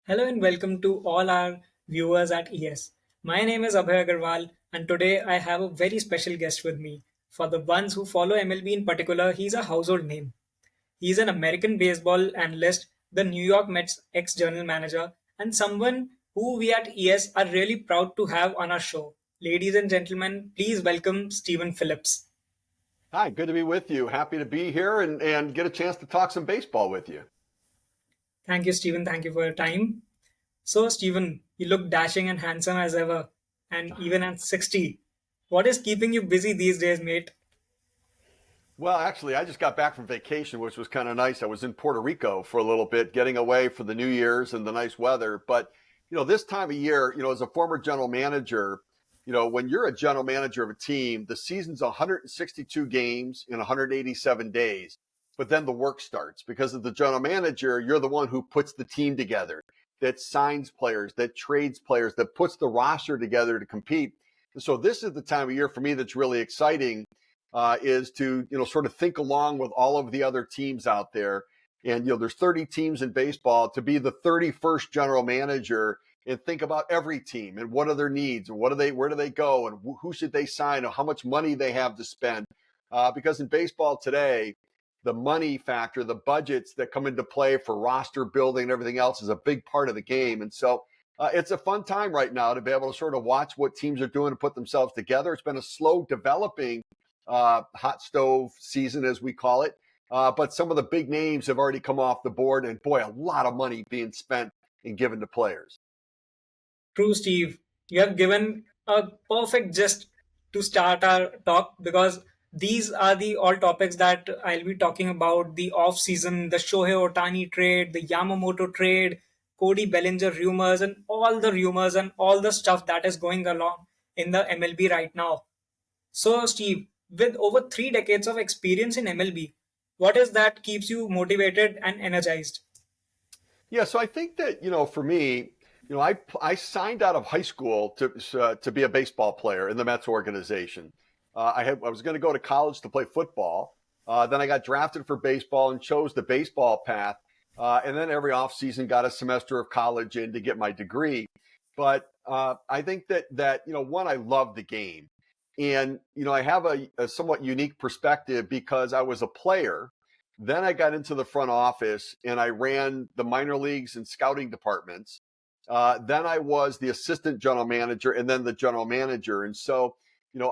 Hello and welcome to all our viewers at ES. My name is Abhay Agarwal and today I have a very special guest with me. For the ones who follow MLB in particular, he's a household name. He's an American baseball analyst, the New York Mets ex-general manager, and someone who we at ES are really proud to have on our show. Ladies and gentlemen, please welcome Stephen Phillips. Hi, good to be with you. Happy to be here and get a chance to talk some baseball with you. Thank you, Stephen. Thank you for your time. So, Stephen, you look dashing and handsome as ever, and even at 60. What is keeping you busy these days, mate? Well, actually, I just got back from vacation, which was kind of nice. I was in Puerto Rico for a little bit, getting away for the New Year's and the nice weather. But, this time of year, as a former general manager, when you're a general manager of a team, the season's 162 games in 187 days. But then the work starts because of the general manager, you're the one who puts the team together, that signs players, that trades players, that puts the roster together to compete. And so this is the time of year for me that's really exciting, is to sort of think along with all of the other teams out there. And there's 30 teams in baseball. To be the 31st general manager and think about every team and what are their needs and where do they go and who should they sign and how much money they have to spend. Because in baseball today, the money factor, the budgets that come into play for roster building and everything else is a big part of the game. And so it's a fun time right now to be able to sort of watch what teams are doing to put themselves together. It's been a slow developing hot stove season, as we call it. But some of the big names have already come off the board, and boy, a lot of money being spent and given to players. True, Steve. You have given a perfect gist to start our talk because these are the all topics that I'll be talking about: the off season, the Shohei Ohtani trade, the Yamamoto trade, Cody Bellinger rumors, and all the rumors and all the stuff that is going along in the MLB right now. So, Steve, with over 3 decades of experience in MLB, what is that keeps you motivated and energized? Yeah, so I think that for me, I signed out of high school to be a baseball player in the Mets organization. I was going to go to college to play football. Then I got drafted for baseball and chose the baseball path. And then every offseason got a semester of college in to get my degree. But I think that one, I love the game. And I have a somewhat unique perspective because I was a player. Then I got into the front office and I ran the minor leagues and scouting departments. Then I was the assistant general manager and then the general manager. And so,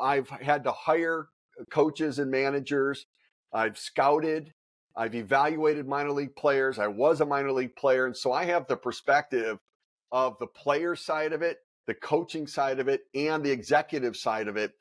I've had to hire coaches and managers. I've scouted. I've evaluated minor league players. I was a minor league player. And so I have the perspective of the player side of it, the coaching side of it, and the executive side of it,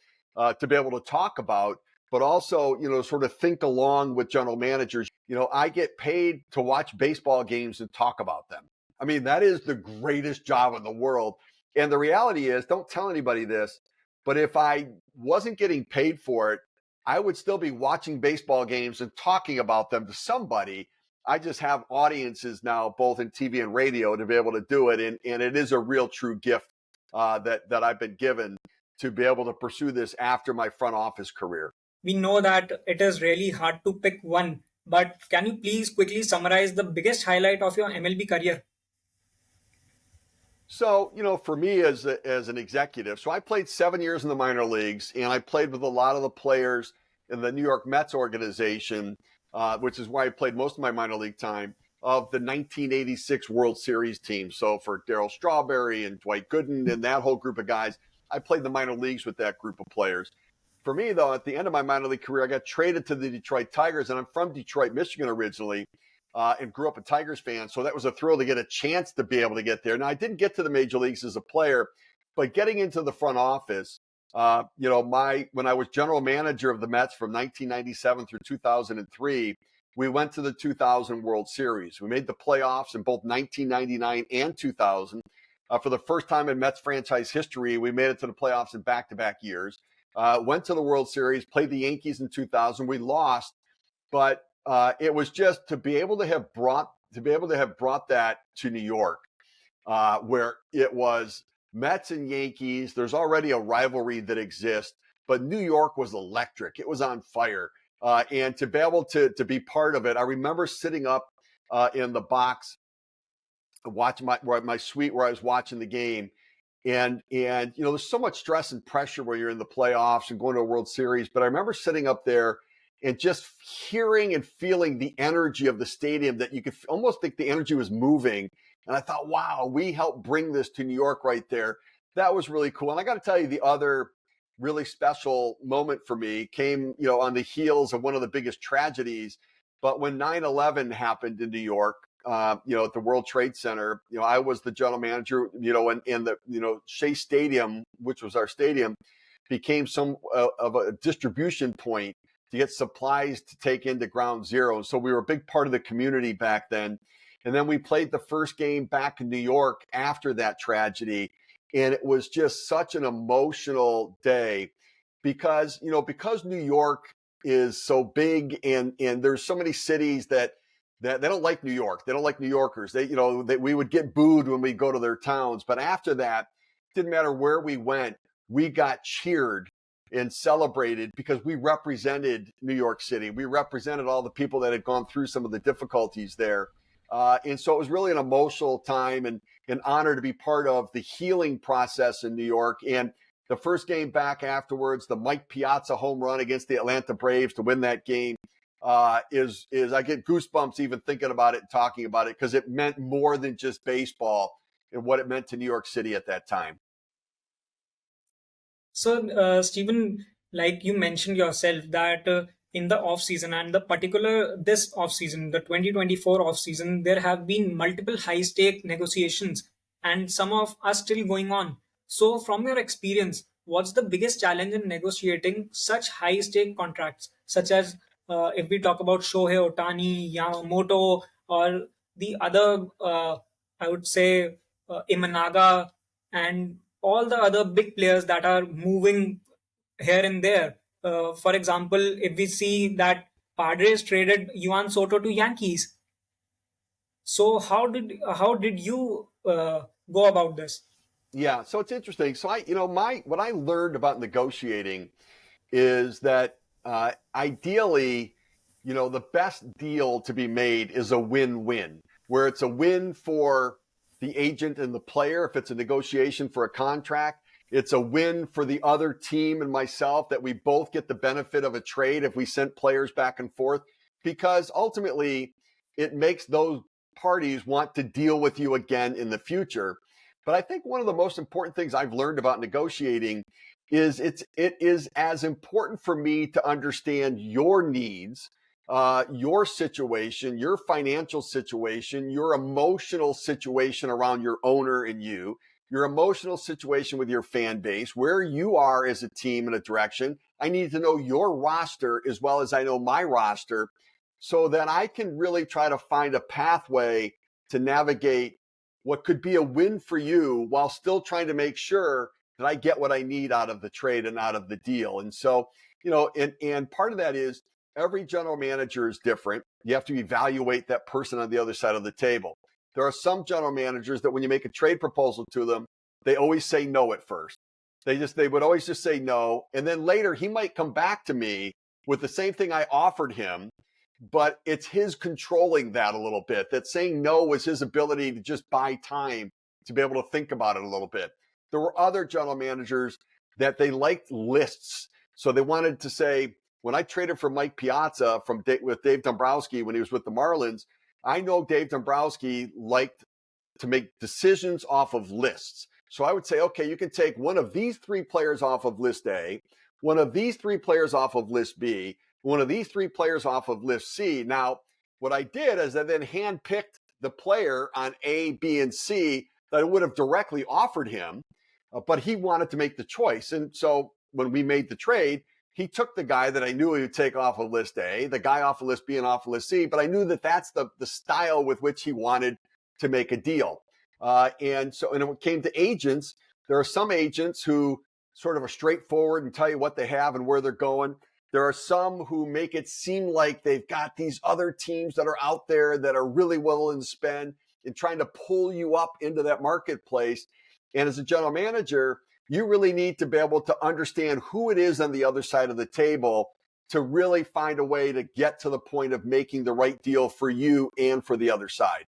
to be able to talk about, but also, sort of think along with general managers. I get paid to watch baseball games and talk about them. I mean, that is the greatest job in the world. And the reality is, don't tell anybody this, but if I wasn't getting paid for it, I would still be watching baseball games and talking about them to somebody. I just have audiences now, both in TV and radio, to be able to do it. And it is a real true gift that I've been given to be able to pursue this after my front office career. We know that it is really hard to pick one, but can you please quickly summarize the biggest highlight of your MLB career? So, for me as an executive, so I played 7 years in the minor leagues, and I played with a lot of the players in the New York Mets organization, which is why I played most of my minor league time, of the 1986 World Series team. So for Darryl Strawberry and Dwight Gooden and that whole group of guys, I played the minor leagues with that group of players. For me, though, at the end of my minor league career, I got traded to the Detroit Tigers, and I'm from Detroit, Michigan originally, and grew up a Tigers fan. So that was a thrill to get a chance to be able to get there. Now, I didn't get to the major leagues as a player, but getting into the front office, when I was general manager of the Mets from 1997 through 2003, we went to the 2000 World Series. We made the playoffs in both 1999 and 2000. For the first time in Mets franchise history, we made it to the playoffs in back-to-back years. Went to the World Series, played the Yankees in 2000. We lost, but it was just to be able to have brought that to New York, where it was Mets and Yankees. There's already a rivalry that exists, but New York was electric. It was on fire, and to be able to be part of it. I remember sitting up in the box watch my suite where I was watching the game. And there's so much stress and pressure where you're in the playoffs and going to a World Series. But I remember sitting up there and just hearing and feeling the energy of the stadium, that you could almost think the energy was moving. And I thought, wow, we helped bring this to New York right there. That was really cool. And I got to tell you, the other really special moment for me came, on the heels of one of the biggest tragedies. But when 9/11 happened in New York, at the World Trade Center, I was the general manager, and the, Shea Stadium, which was our stadium, became some of a distribution point to get supplies to take into ground zero. So we were a big part of the community back then. And then we played the first game back in New York after that tragedy. And it was just such an emotional day because New York is so big, and there's so many cities that they don't like New York. They don't like New Yorkers. We would get booed when we go to their towns. But after that, it didn't matter where we went, we got cheered and celebrated because we represented New York City. We represented all the people that had gone through some of the difficulties there. And so it was really an emotional time and an honor to be part of the healing process in New York. And the first game back afterwards, the Mike Piazza home run against the Atlanta Braves to win that game, is I get goosebumps even thinking about it and talking about it, because it meant more than just baseball and what it meant to New York City at that time. So, Stephen, like you mentioned yourself that in the off season and the particular this off season, the 2024 off season, there have been multiple high stake negotiations, and some of are still going on. So, from your experience, what's the biggest challenge in negotiating such high stake contracts, such as if we talk about Shohei Ohtani, Yamamoto, or the other, I would say, Imanaga, and all the other big players that are moving here and there. For example, if we see that Padres traded Juan Soto to Yankees, so how did you go about this? Yeah, so it's interesting. So what I learned about negotiating is that ideally, the best deal to be made is a win-win, where it's a win for the agent and the player if it's a negotiation for a contract. It's a win for the other team and myself that we both get the benefit of a trade if we sent players back and forth, because ultimately it makes those parties want to deal with you again in the future. But I think one of the most important things I've learned about negotiating is it is as important for me to understand your needs, your situation, your financial situation, your emotional situation around your owner and you, your emotional situation with your fan base, where you are as a team and a direction. I need to know your roster as well as I know my roster, so that I can really try to find a pathway to navigate what could be a win for you while still trying to make sure that I get what I need out of the trade and out of the deal. And so, and part of that is every general manager is different. You have to evaluate that person on the other side of the table. There are some general managers that when you make a trade proposal to them, they always say no at first. They would always just say no. And then later he might come back to me with the same thing I offered him, but it's his controlling that a little bit. That saying no was his ability to just buy time to be able to think about it a little bit. There were other general managers that they liked lists. So they wanted to say, when I traded for Mike Piazza with Dave Dombrowski when he was with the Marlins, I know Dave Dombrowski liked to make decisions off of lists. So I would say, okay, you can take one of these three players off of list A, one of these three players off of list B, one of these three players off of list C. Now, what I did is I then handpicked the player on A, B, and C that I would have directly offered him, but he wanted to make the choice. And so when we made the trade, he took the guy that I knew he would take off of list A, the guy off of list B and off of list C, but I knew that that's the style with which he wanted to make a deal. And when it came to agents, there are some agents who sort of are straightforward and tell you what they have and where they're going. There are some who make it seem like they've got these other teams that are out there that are really willing to spend and trying to pull you up into that marketplace. And as a general manager, you really need to be able to understand who it is on the other side of the table to really find a way to get to the point of making the right deal for you and for the other side.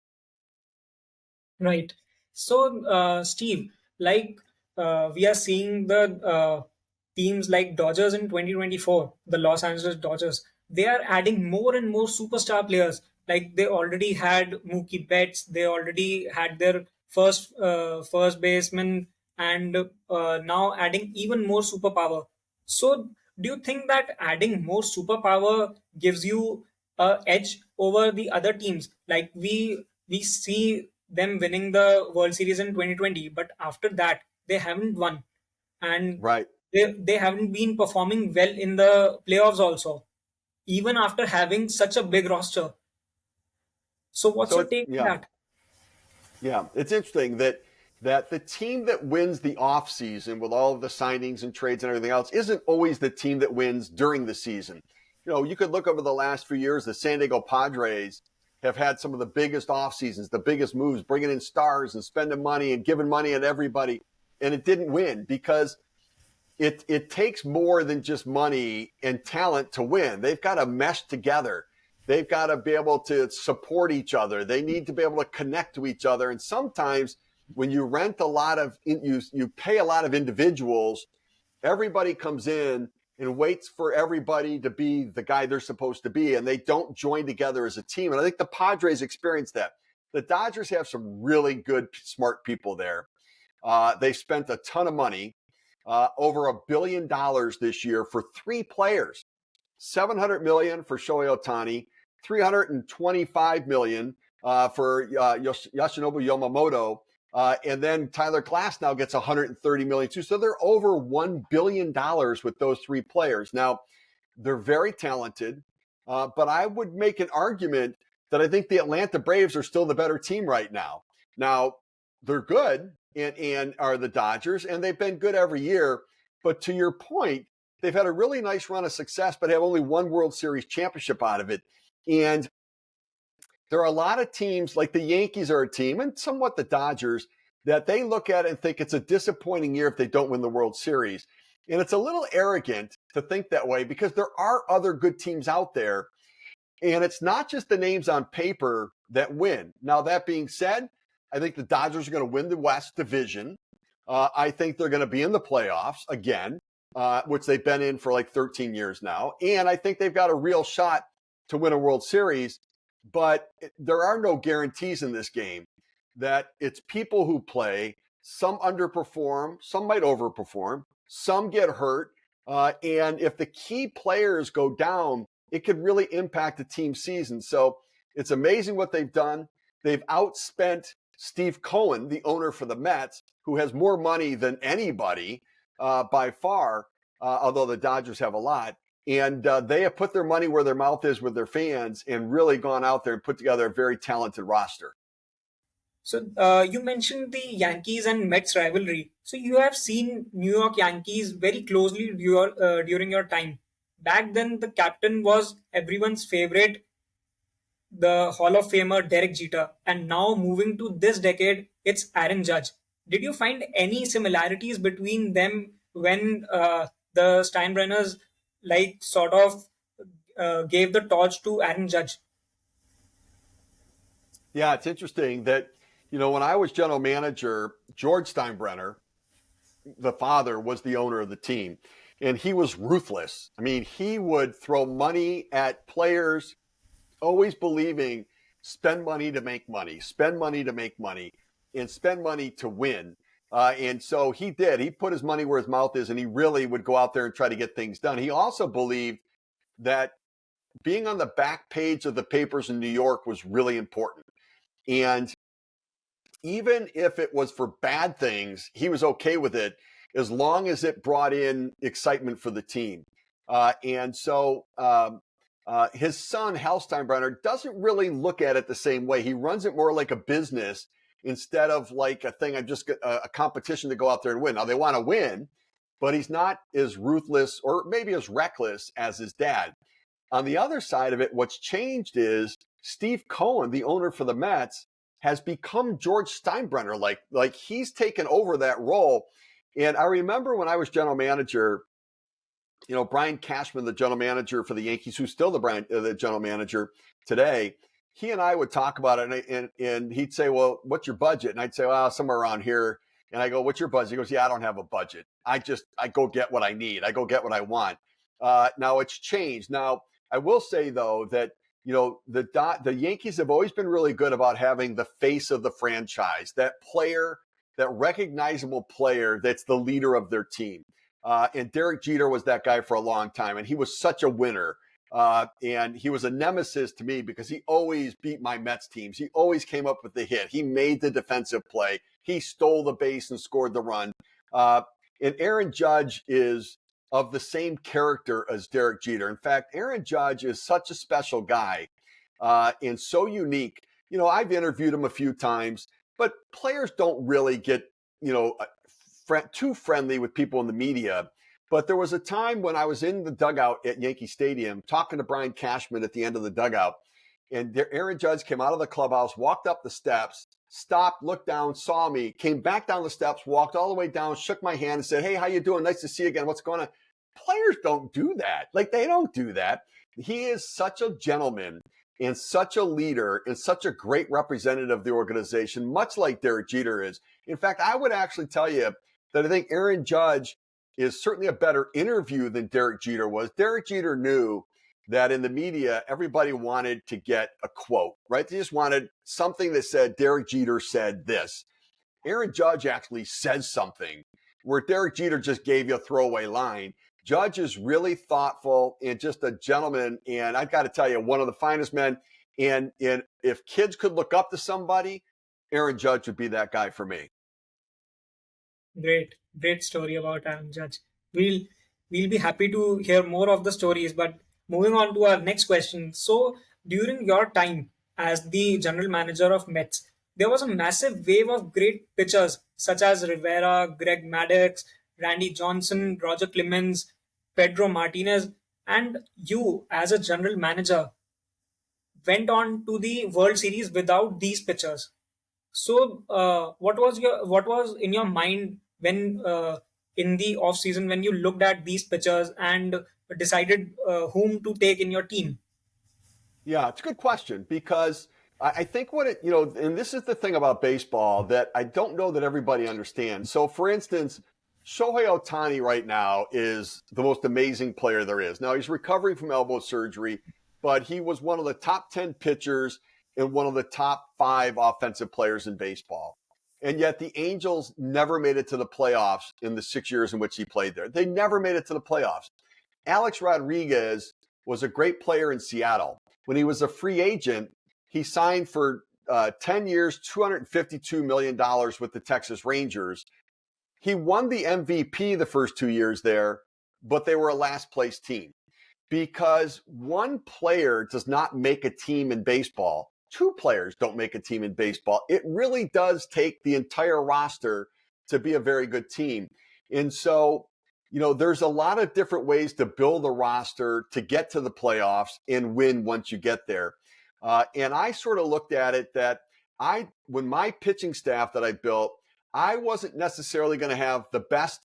Right. So, Steve, like we are seeing the teams like Dodgers in 2024, the Los Angeles Dodgers, they are adding more and more superstar players. Like they already had Mookie Betts, they already had their first baseman, and now adding even more superpower. So, do you think that adding more superpower gives you a edge over the other teams? Like we see them winning the World Series in 2020, but after that they haven't won, and Right. they haven't been performing well in the playoffs also, even after having such a big roster. So, what's So your it's take on yeah. that? Yeah, it's interesting that the team that wins the offseason with all of the signings and trades and everything else isn't always the team that wins during the season. You know, you could look over the last few years, the San Diego Padres have had some of the biggest off seasons, the biggest moves, bringing in stars and spending money and giving money at everybody, and it didn't win because it takes more than just money and talent to win. They've got to mesh together. They've got to be able to support each other. They need to be able to connect to each other. And sometimes when you rent a lot of you pay a lot of individuals, everybody comes in and waits for everybody to be the guy they're supposed to be, and they don't join together as a team. And I think the Padres experienced that. The Dodgers have some really good, smart people there. They spent a ton of money, over $1 billion this year for three players. 700 million for Shohei Ohtani, 325 million for Yoshinobu Yamamoto, and then Tyler Glass now gets 130 million too. So they're over $1 billion with those three players. Now they're very talented, but I would make an argument that I think the Atlanta Braves are still the better team right now. Now they're good and are the Dodgers, and they've been good every year. But to your point, they've had a really nice run of success, but have only one World Series championship out of it. And there are a lot of teams, like the Yankees are a team, and somewhat the Dodgers, that they look at it and think it's a disappointing year if they don't win the World Series. And it's a little arrogant to think that way because there are other good teams out there. And it's not just the names on paper that win. Now, that being said, I think the Dodgers are going to win the West Division. I think they're going to be in the playoffs again, which they've been in for like 13 years now. And I think they've got a real shot to win a World Series. But there are no guarantees in this game that it's people who play. Some underperform, some might overperform, some get hurt. And if the key players go down, it could really impact the team season. So it's amazing what they've done. They've outspent Steve Cohen, the owner for the Mets, who has more money than anybody by far, although the Dodgers have a lot. And they have put their money where their mouth is with their fans and really gone out there and put together a very talented roster. So, you mentioned the Yankees and Mets rivalry. So, you have seen New York Yankees very closely during your time. Back then, the captain was everyone's favorite, the Hall of Famer Derek Jeter, and now moving to this decade, it's Aaron Judge. Did you find any similarities between them when the Steinbrenners like sort of gave the torch to Aaron Judge? Yeah, it's interesting that, when I was general manager, George Steinbrenner, the father, was the owner of the team. And he was ruthless. I mean, he would throw money at players, always believing spend money to make money, spend money to make money, and spend money to win. And so he did. He put his money where his mouth is, and he really would go out there and try to get things done. He also believed that being on the back page of the papers in New York was really important. And even if it was for bad things, he was okay with it as long as it brought in excitement for the team. And so his son, Hal Steinbrenner, doesn't really look at it the same way. He runs it more like a business instead of like a thing, I'm just a competition to go out there and win. Now, they want to win, but he's not as ruthless or maybe as reckless as his dad. On the other side of it, what's changed is Steve Cohen, the owner for the Mets, has become George Steinbrenner. Like he's taken over that role. And I remember when I was general manager, Brian Cashman, the general manager for the Yankees, who's still the general manager today, he and I would talk about it, and he'd say, "Well, what's your budget?" And I'd say, "Well, somewhere around here." And I go, "What's your budget?" He goes, "Yeah, I don't have a budget. I go get what I need. I go get what I want." Now it's changed. Now I will say though that the Yankees have always been really good about having the face of the franchise, that player, that recognizable player that's the leader of their team. And Derek Jeter was that guy for a long time, and he was such a winner. And he was a nemesis to me because he always beat my Mets teams. He always came up with the hit. He made the defensive play. He stole the base and scored the run. Uh, and Aaron Judge is of the same character as Derek Jeter. In fact, Aaron Judge is such a special guy and so unique. I've interviewed him a few times, but players don't really get, too friendly with people in the media. But there was a time when I was in the dugout at Yankee Stadium talking to Brian Cashman at the end of the dugout, and Aaron Judge came out of the clubhouse, walked up the steps, stopped, looked down, saw me, came back down the steps, walked all the way down, shook my hand, and said, "Hey, how you doing? Nice to see you again. What's going on?" Players don't do that. Like, they don't do that. He is such a gentleman and such a leader and such a great representative of the organization, much like Derek Jeter is. In fact, I would actually tell you that I think Aaron Judge is certainly a better interview than Derek Jeter was. Derek Jeter knew that in the media, everybody wanted to get a quote, right? They just wanted something that said, Derek Jeter said this. Aaron Judge actually says something where Derek Jeter just gave you a throwaway line. Judge is really thoughtful and just a gentleman. And I've got to tell you, one of the finest men. And if kids could look up to somebody, Aaron Judge would be that guy for me. Great story about Aaron Judge. We'll we'll be happy to hear more of the stories. But moving on to our next question. So during your time as the general manager of Mets, there was a massive wave of great pitchers such as Rivera, Greg Maddux, Randy Johnson, Roger Clemens, Pedro Martinez, and you as a general manager went on to the World Series without these pitchers. So, what was in your mind when in the off season when you looked at these pitchers and decided whom to take in your team? Yeah, it's a good question because I think and this is the thing about baseball that I don't know that everybody understands. So, for instance, Shohei Ohtani right now is the most amazing player there is. Now, he's recovering from elbow surgery, but he was one of the top 10 pitchers and one of the top 5 offensive players in baseball. And yet the Angels never made it to the playoffs in the 6 years in which he played there. They never made it to the playoffs. Alex Rodriguez was a great player in Seattle. When he was a free agent, he signed for 10 years, $252 million with the Texas Rangers. He won the MVP the first 2 years there, but they were a last place team because one player does not make a team in baseball. Two players don't make a team in baseball. It really does take the entire roster to be a very good team. And so, there's a lot of different ways to build a roster to get to the playoffs and win once you get there. And I sort of looked at it that when my pitching staff that I built, I wasn't necessarily going to have the best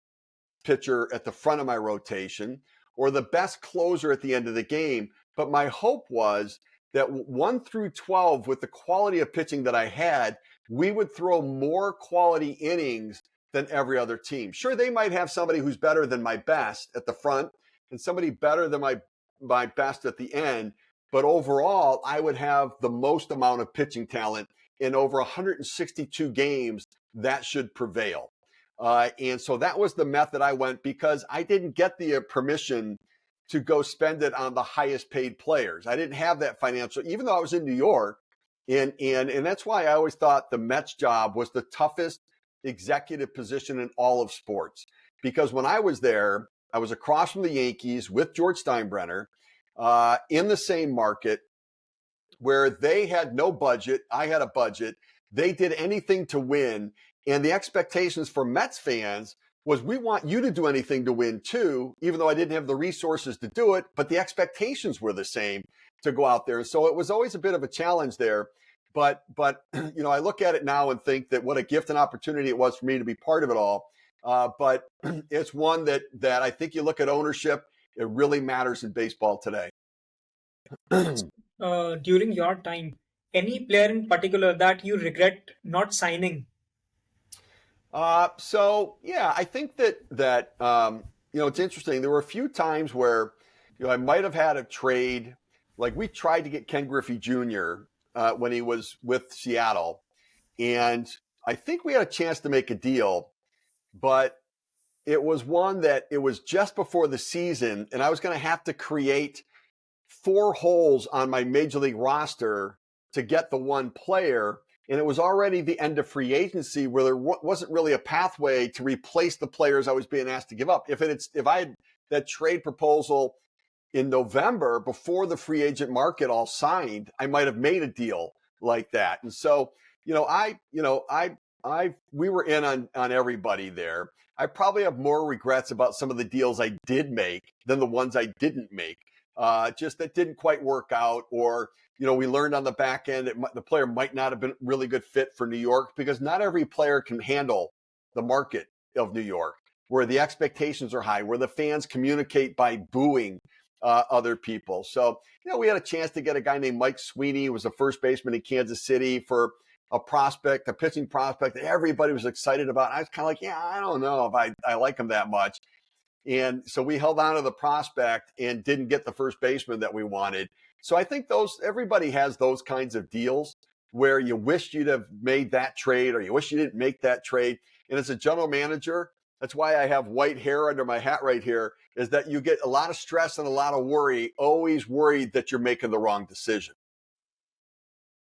pitcher at the front of my rotation or the best closer at the end of the game. But my hope was that 1 through 12, with the quality of pitching that I had, we would throw more quality innings than every other team. Sure, they might have somebody who's better than my best at the front and somebody better than my best at the end. But overall, I would have the most amount of pitching talent in over 162 games. That should prevail. And so that was the method I went because I didn't get the permission to go spend it on the highest paid players. I didn't have that financial, even though I was in New York. And that's why I always thought the Mets job was the toughest executive position in all of sports. Because when I was there, I was across from the Yankees with George Steinbrenner in the same market where they had no budget. I had a budget. They did anything to win. And the expectations for Mets fans was we want you to do anything to win too, even though I didn't have the resources to do it. But the expectations were the same to go out there. And so it was always a bit of a challenge there. But I look at it now and think that what a gift and opportunity it was for me to be part of it all. But it's one that I think you look at ownership, it really matters in baseball today. During your time, any player in particular that you regret not signing? So yeah, I think that it's interesting. There were a few times where I might have had a trade. Like we tried to get Ken Griffey Jr. When he was with Seattle, and I think we had a chance to make a deal, but it was one that it was just before the season, and I was going to have to create four holes on my major league roster to get the one player. And it was already the end of free agency where there wasn't really a pathway to replace the players I was being asked to give up. If I had that trade proposal in November before the free agent market all signed, I might have made a deal like that. And so, we were in on everybody there. I probably have more regrets about some of the deals I did make than the ones I didn't make. Just that didn't quite work out, or we learned on the back end the player might not have been a really good fit for New York because not every player can handle the market of New York, where the expectations are high, where the fans communicate by booing other people. So, we had a chance to get a guy named Mike Sweeney, who was a first baseman in Kansas City, for a pitching prospect that everybody was excited about. I was kind of like, yeah, I don't know if I like him that much. And so we held on to the prospect and didn't get the first baseman that we wanted. So I think everybody has those kinds of deals where you wish you'd have made that trade or you wish you didn't make that trade. And as a general manager, that's why I have white hair under my hat right here, is that you get a lot of stress and a lot of worry, always worried that you're making the wrong decision.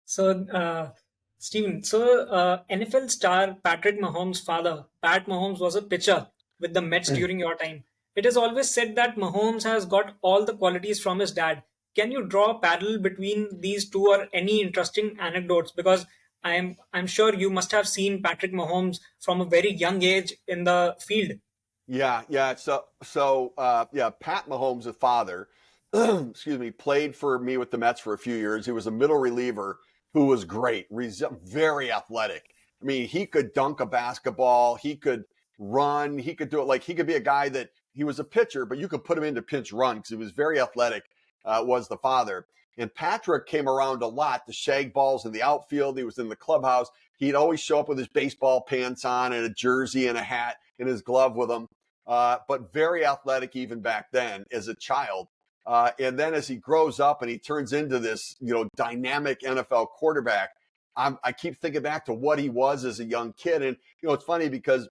So, Steven, NFL star Patrick Mahomes' father, Pat Mahomes, was a pitcher with the Mets during your time. It is always said that Mahomes has got all the qualities from his dad. Can you draw a parallel between these two or any interesting anecdotes? Because I'm sure you must have seen Patrick Mahomes from a very young age in the field. Yeah, yeah. Yeah, Pat Mahomes' father, excuse me, played for me with the Mets for a few years. He was a middle reliever who was great, very athletic. I mean, he could dunk a basketball, he could run, he could do it. Like he could be a guy that he was a pitcher, but you could put him into pinch run because he was very athletic. Was the father. And Patrick came around a lot to shag balls in the outfield. He was in the clubhouse. He'd always show up with his baseball pants on and a jersey and a hat and his glove with him. But very athletic even back then as a child. And then as he grows up and he turns into this, dynamic NFL quarterback, I keep thinking back to what he was as a young kid. And, it's funny because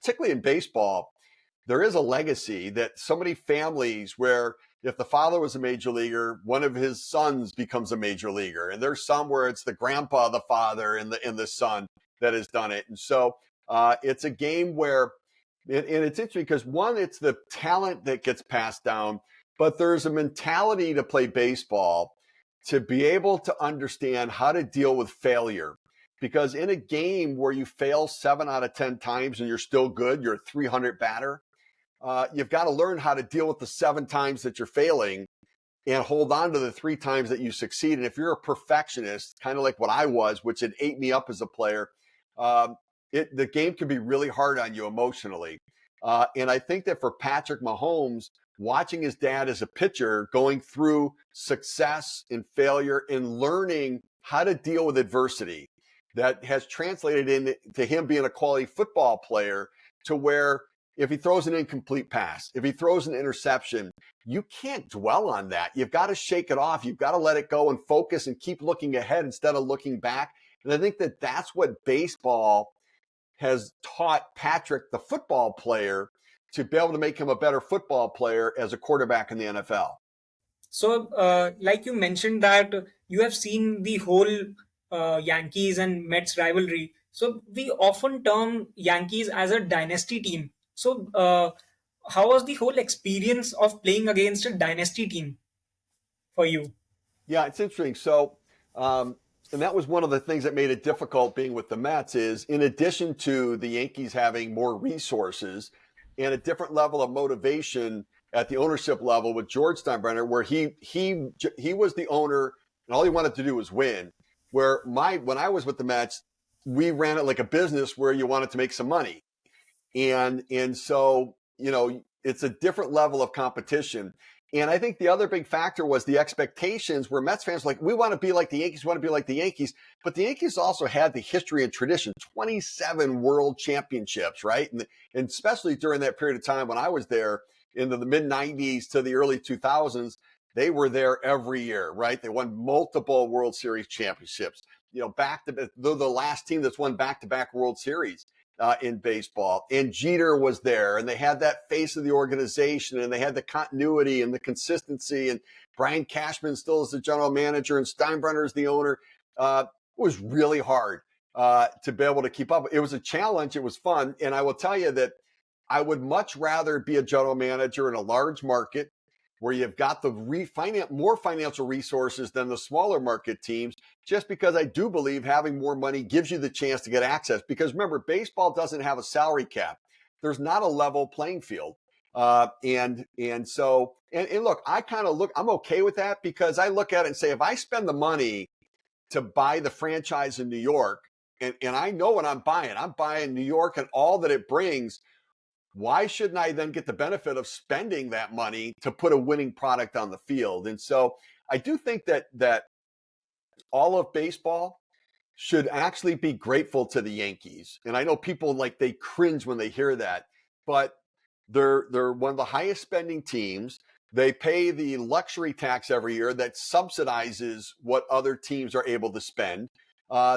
particularly in baseball, there is a legacy that so many families where if the father was a major leaguer, one of his sons becomes a major leaguer. And there's some where it's the grandpa, the father, and the son that has done it. And so it's a game where, and it's interesting because one, it's the talent that gets passed down, but there's a mentality to play baseball to be able to understand how to deal with failure. Because in a game where you fail 7 out of 10 times and you're still good, you're a 300 batter, you've got to learn how to deal with the 7 times that you're failing and hold on to the 3 times that you succeed. And if you're a perfectionist, kind of like what I was, which had ate me up as a player, the game can be really hard on you emotionally. And I think that for Patrick Mahomes, watching his dad as a pitcher, going through success and failure and learning how to deal with adversity, that has translated into him being a quality football player to where if he throws an incomplete pass, if he throws an interception, you can't dwell on that. You've got to shake it off. You've got to let it go and focus and keep looking ahead instead of looking back. And I think that that's what baseball has taught Patrick, the football player, to be able to make him a better football player as a quarterback in the NFL. So, like you mentioned that you have seen the whole Yankees and Mets rivalry. So, we often term Yankees as a dynasty team. So, how was the whole experience of playing against a dynasty team for you? Yeah, it's interesting. So, and that was one of the things that made it difficult being with the Mets is in addition to the Yankees having more resources and a different level of motivation at the ownership level with George Steinbrenner, where he was the owner and all he wanted to do was win. Where when I was with the Mets, we ran it like a business where you wanted to make some money, and so it's a different level of competition. And I think the other big factor was the expectations where Mets fans were like, we want to be like the Yankees, we want to be like the Yankees. But the Yankees also had the history and tradition, 27 world championships, right? And especially during that period of time when I was there in the mid 90s to the early 2000s, they were there every year, right? They won multiple World Series championships. Back to they're the last team that's won back-to-back World Series in baseball. And Jeter was there, and they had that face of the organization, and they had the continuity and the consistency. And Brian Cashman still is the general manager, and Steinbrenner is the owner. It was really hard to be able to keep up. It was a challenge. It was fun. And I will tell you that I would much rather be a general manager in a large market where you've got the more financial resources than the smaller market teams, just because I do believe having more money gives you the chance to get access. Because remember, baseball doesn't have a salary cap. There's not a level playing field. And look, I'm okay with that, because I look at it and say, if I spend the money to buy the franchise in New York, and I know what I'm buying New York and all that it brings, why shouldn't I then get the benefit of spending that money to put a winning product on the field? And so I do think that all of baseball should actually be grateful to the Yankees. And I know people they cringe when they hear that, but they're one of the highest spending teams. They pay the luxury tax every year that subsidizes what other teams are able to spend.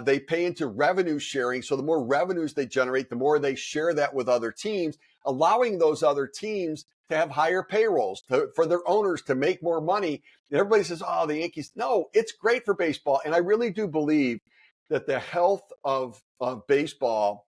They pay into revenue sharing. So the more revenues they generate, the more they share that with other teams, allowing those other teams to have higher payrolls, for their owners to make more money. And everybody says, oh, the Yankees. No, it's great for baseball. And I really do believe that the health of baseball,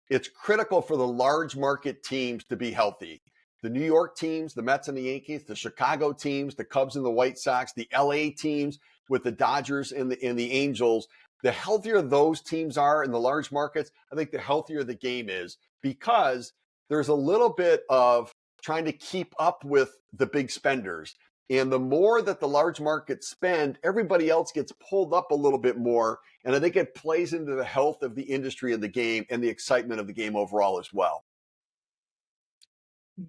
it's critical for the large market teams to be healthy. The New York teams, the Mets and the Yankees, the Chicago teams, the Cubs and the White Sox, the LA teams with the Dodgers and the Angels, the healthier those teams are in the large markets, I think the healthier the game is, because there's a little bit of trying to keep up with the big spenders. And the more that the large markets spend, everybody else gets pulled up a little bit more. And I think it plays into the health of the industry and the game and the excitement of the game overall as well.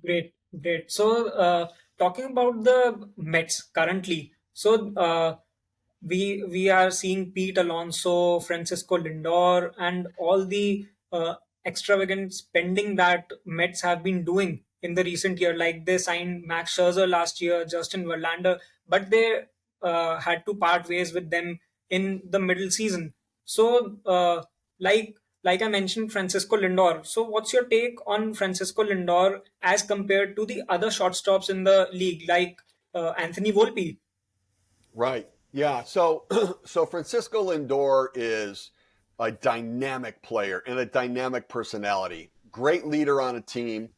Great, great. So, talking about the Mets currently, so we are seeing Pete Alonso, Francisco Lindor, and all the extravagant spending that Mets have been doing in the recent year. Like they signed Max Scherzer last year, Justin Verlander, but they had to part ways with them in the middle season. So, like I mentioned, Francisco Lindor. So, what's your take on Francisco Lindor as compared to the other shortstops in the league, like Anthony Volpe? Right. Yeah. So so Francisco Lindor is a dynamic player and a dynamic personality. Great leader on a team.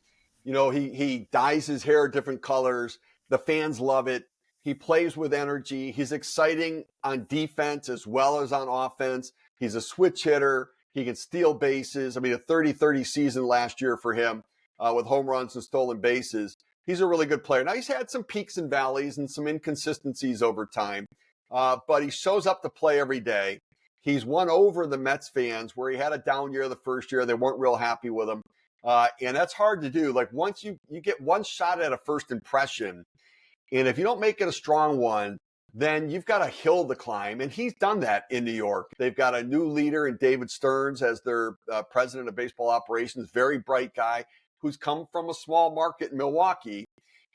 He dyes his hair different colors. The fans love it. He plays with energy. He's exciting on defense as well as on offense. He's a switch hitter. He can steal bases. I mean, a 30-30 season last year for him with home runs and stolen bases. He's a really good player. Now, he's had some peaks and valleys and some inconsistencies over time, but he shows up to play every day. He's won over the Mets fans, where he had a down year the first year. They weren't real happy with him. And that's hard to do. Like, once you get one shot at a first impression, and if you don't make it a strong one, then you've got a hill to climb. And he's done that in New York. They've got a new leader in David Stearns as their president of baseball operations, very bright guy who's come from a small market in Milwaukee.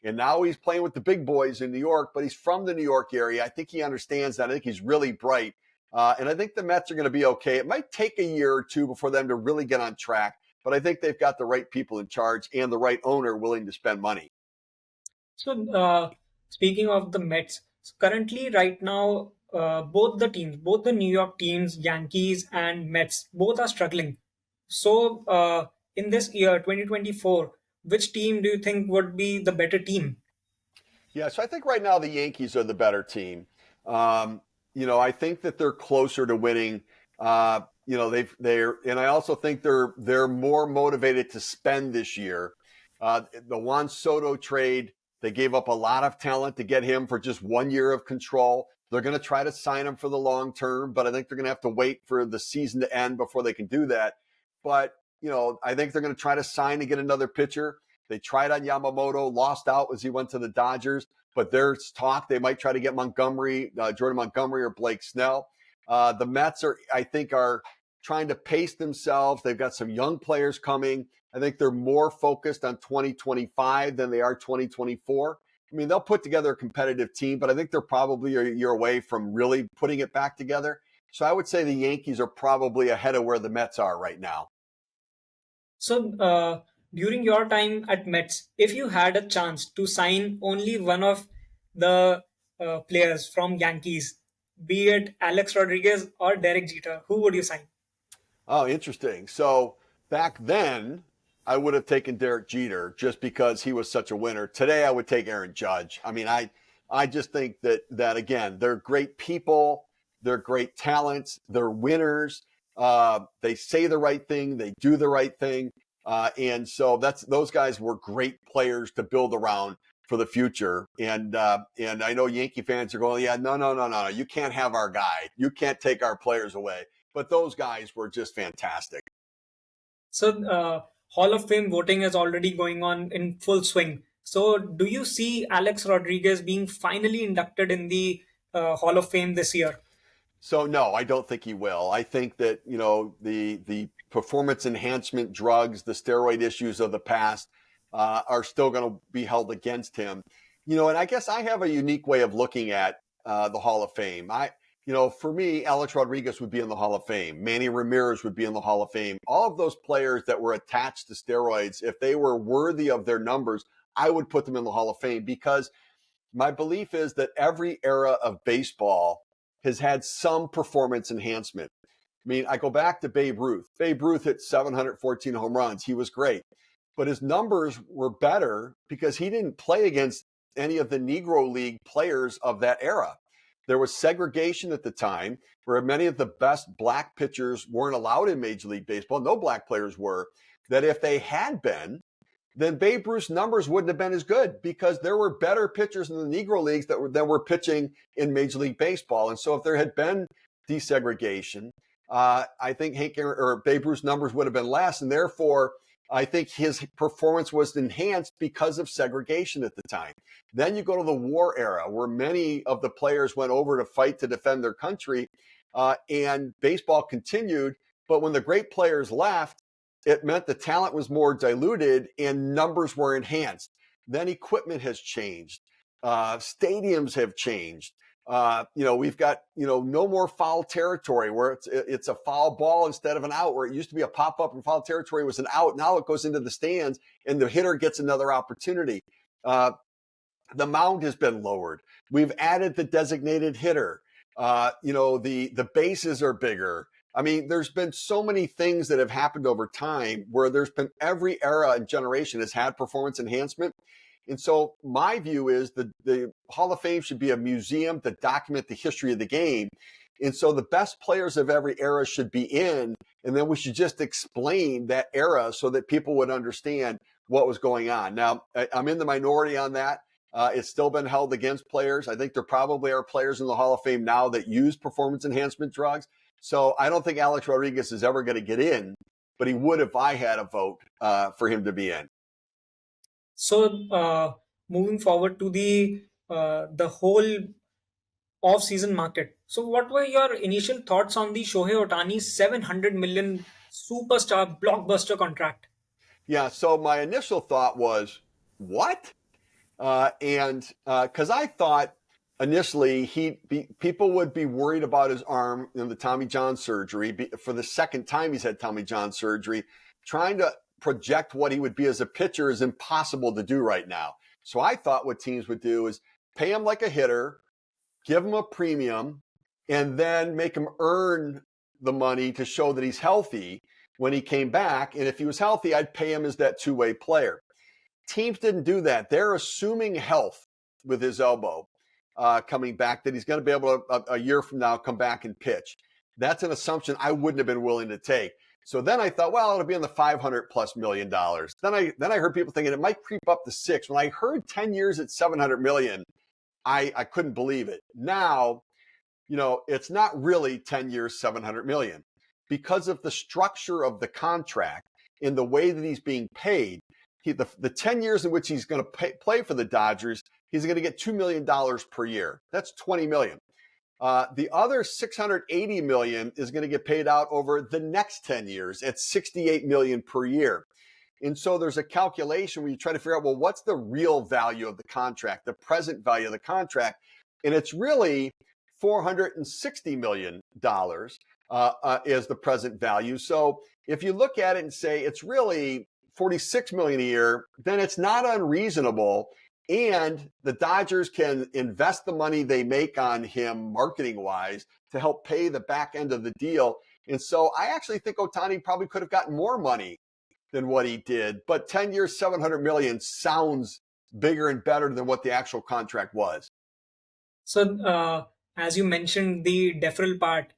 And now he's playing with the big boys in New York, but he's from the New York area. I think he understands that. I think he's really bright. And I think the Mets are going to be okay. It might take a year or two before them to really get on track, but I think they've got the right people in charge and the right owner willing to spend money. So, speaking of the Mets, so currently, right now, both the teams, both the New York teams, Yankees and Mets, both are struggling. So, in this year, 2024, which team do you think would be the better team? Yeah, so I think right now the Yankees are the better team. Um, I think that they're closer to winning. And I also think they're more motivated to spend this year. The Juan Soto trade, they gave up a lot of talent to get him for just 1 year of control. They're going to try to sign him for the long term, but I think they're going to have to wait for the season to end before they can do that. But, I think they're going to try to sign to get another pitcher. They tried on Yamamoto, lost out as he went to the Dodgers. but there's talk they might try to get Jordan Montgomery or Blake Snell. The Mets I think, are trying to pace themselves. They've got some young players coming. I think they're more focused on 2025 than they are 2024. I mean, they'll put together a competitive team, but I think they're probably a year away from really putting it back together. So I would say the Yankees are probably ahead of where the Mets are right now. So, during your time at Mets, if you had a chance to sign only one of the players from Yankees, be it Alex Rodriguez or Derek Jeter, who would you sign? Oh, interesting. So back then, I would have taken Derek Jeter just because he was such a winner. Today, I would take Aaron Judge. I mean, I just think that again, they're great people, they're great talents, they're winners. They say the right thing, they do the right thing, and so those guys were great players to build around for the future. And I know Yankee fans are going, yeah, no, you can't have our guy, you can't take our players away. But those guys were just fantastic. So, Hall of Fame voting is already going on in full swing. So, do you see Alex Rodriguez being finally inducted in the Hall of Fame this year? So no, I don't think he will. I think that, the performance enhancement drugs, the steroid issues of the past, are still going to be held against him. And I guess I have a unique way of looking at the Hall of Fame. For me, Alex Rodriguez would be in the Hall of Fame. Manny Ramirez would be in the Hall of Fame. All of those players that were attached to steroids, if they were worthy of their numbers, I would put them in the Hall of Fame, because my belief is that every era of baseball has had some performance enhancement. I mean, I go back to Babe Ruth. Babe Ruth hit 714 home runs. He was great, but his numbers were better because he didn't play against any of the Negro League players of that era. There was segregation at the time where many of the best black pitchers weren't allowed in Major League Baseball. No black players were. That if they had been, then Babe Ruth's numbers wouldn't have been as good, because there were better pitchers in the Negro Leagues that were pitching in Major League Baseball. And so if there had been desegregation, I think Babe Ruth's numbers would have been less. And therefore, I think his performance was enhanced because of segregation at the time. Then you go to the war era, where many of the players went over to fight to defend their country, and baseball continued. But when the great players left, it meant the talent was more diluted and numbers were enhanced. Then equipment has changed. Stadiums have changed. We've got, no more foul territory where it's a foul ball instead of an out, where it used to be a pop up and foul territory was an out. Now it goes into the stands and the hitter gets another opportunity. The mound has been lowered. We've added the designated hitter. The bases are bigger. I mean, there's been so many things that have happened over time, where there's been every era and generation has had performance enhancement. And so my view is the Hall of Fame should be a museum to document the history of the game. And so the best players of every era should be in, and then we should just explain that era so that people would understand what was going on. Now, I'm in the minority on that. It's still been held against players. I think there probably are players in the Hall of Fame now that use performance enhancement drugs. So I don't think Alex Rodriguez is ever going to get in, but he would if I had a vote for him to be in. So, moving forward to the whole off-season market. So, what were your initial thoughts on the Shohei Ohtani 700 million superstar blockbuster contract? Yeah, so my initial thought was, what? And because I thought initially people would be worried about his arm in the Tommy John surgery. For the second time he's had Tommy John surgery. Trying to project what he would be as a pitcher is impossible to do right now. So I thought what teams would do is pay him like a hitter, give him a premium, and then make him earn the money to show that he's healthy when he came back. And if he was healthy, I'd pay him as that two-way player. Teams didn't do that. They're assuming health with his elbow coming back, that he's going to be able to, a year from now, come back and pitch. That's an assumption I wouldn't have been willing to take. So then I thought, well, it'll be in the $500+ million. Then I heard people thinking it might creep up to $6. When I heard 10 years at $700 million, I couldn't believe it. Now, it's not really 10 years, $700 million, because of the structure of the contract and the way that he's being paid. The 10 years in which he's going to play for the Dodgers, he's going to get $2 million per year. That's $20 million. The other $680 million is going to get paid out over the next 10 years at $68 million per year. And so there's a calculation where you try to figure out, well, what's the real value of the contract, the present value of the contract? And it's really $460 million is the present value. So if you look at it and say it's really $46 million a year, then it's not unreasonable. And the Dodgers can invest the money they make on him marketing wise to help pay the back end of the deal. And so I actually think Ohtani probably could have gotten more money than what he did, but 10 years, 700 million sounds bigger and better than what the actual contract was. So, as you mentioned the deferral part,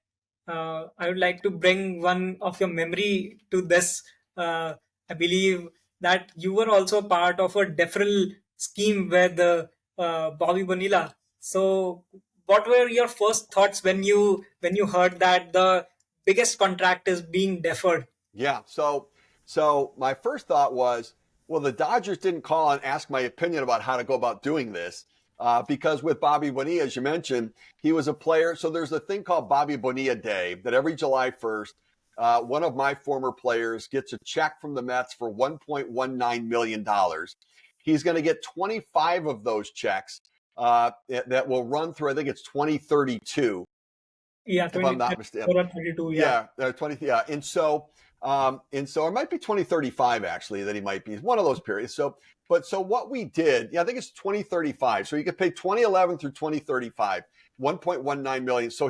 I would like to bring one of your memory to this. I believe that you were also part of a deferral scheme with Bobby Bonilla. So, what were your first thoughts when you heard that the biggest contract is being deferred? Yeah. So my first thought was, well, the Dodgers didn't call and ask my opinion about how to go about doing this. Because with Bobby Bonilla, as you mentioned, he was a player. So there's a thing called Bobby Bonilla Day that every July 1st, one of my former players gets a check from the Mets for $1.19 million. He's going to get 25 of those checks that will run through, I think it's 2032, Yeah, if I'm 20 not mistaken. or 32. Yeah. Yeah, 20. Yeah, and so it might be 2035 actually that he might be one of those periods. So what we did, yeah, I think it's 2035. So you could pay 2011 through 2035, 1.19 million. So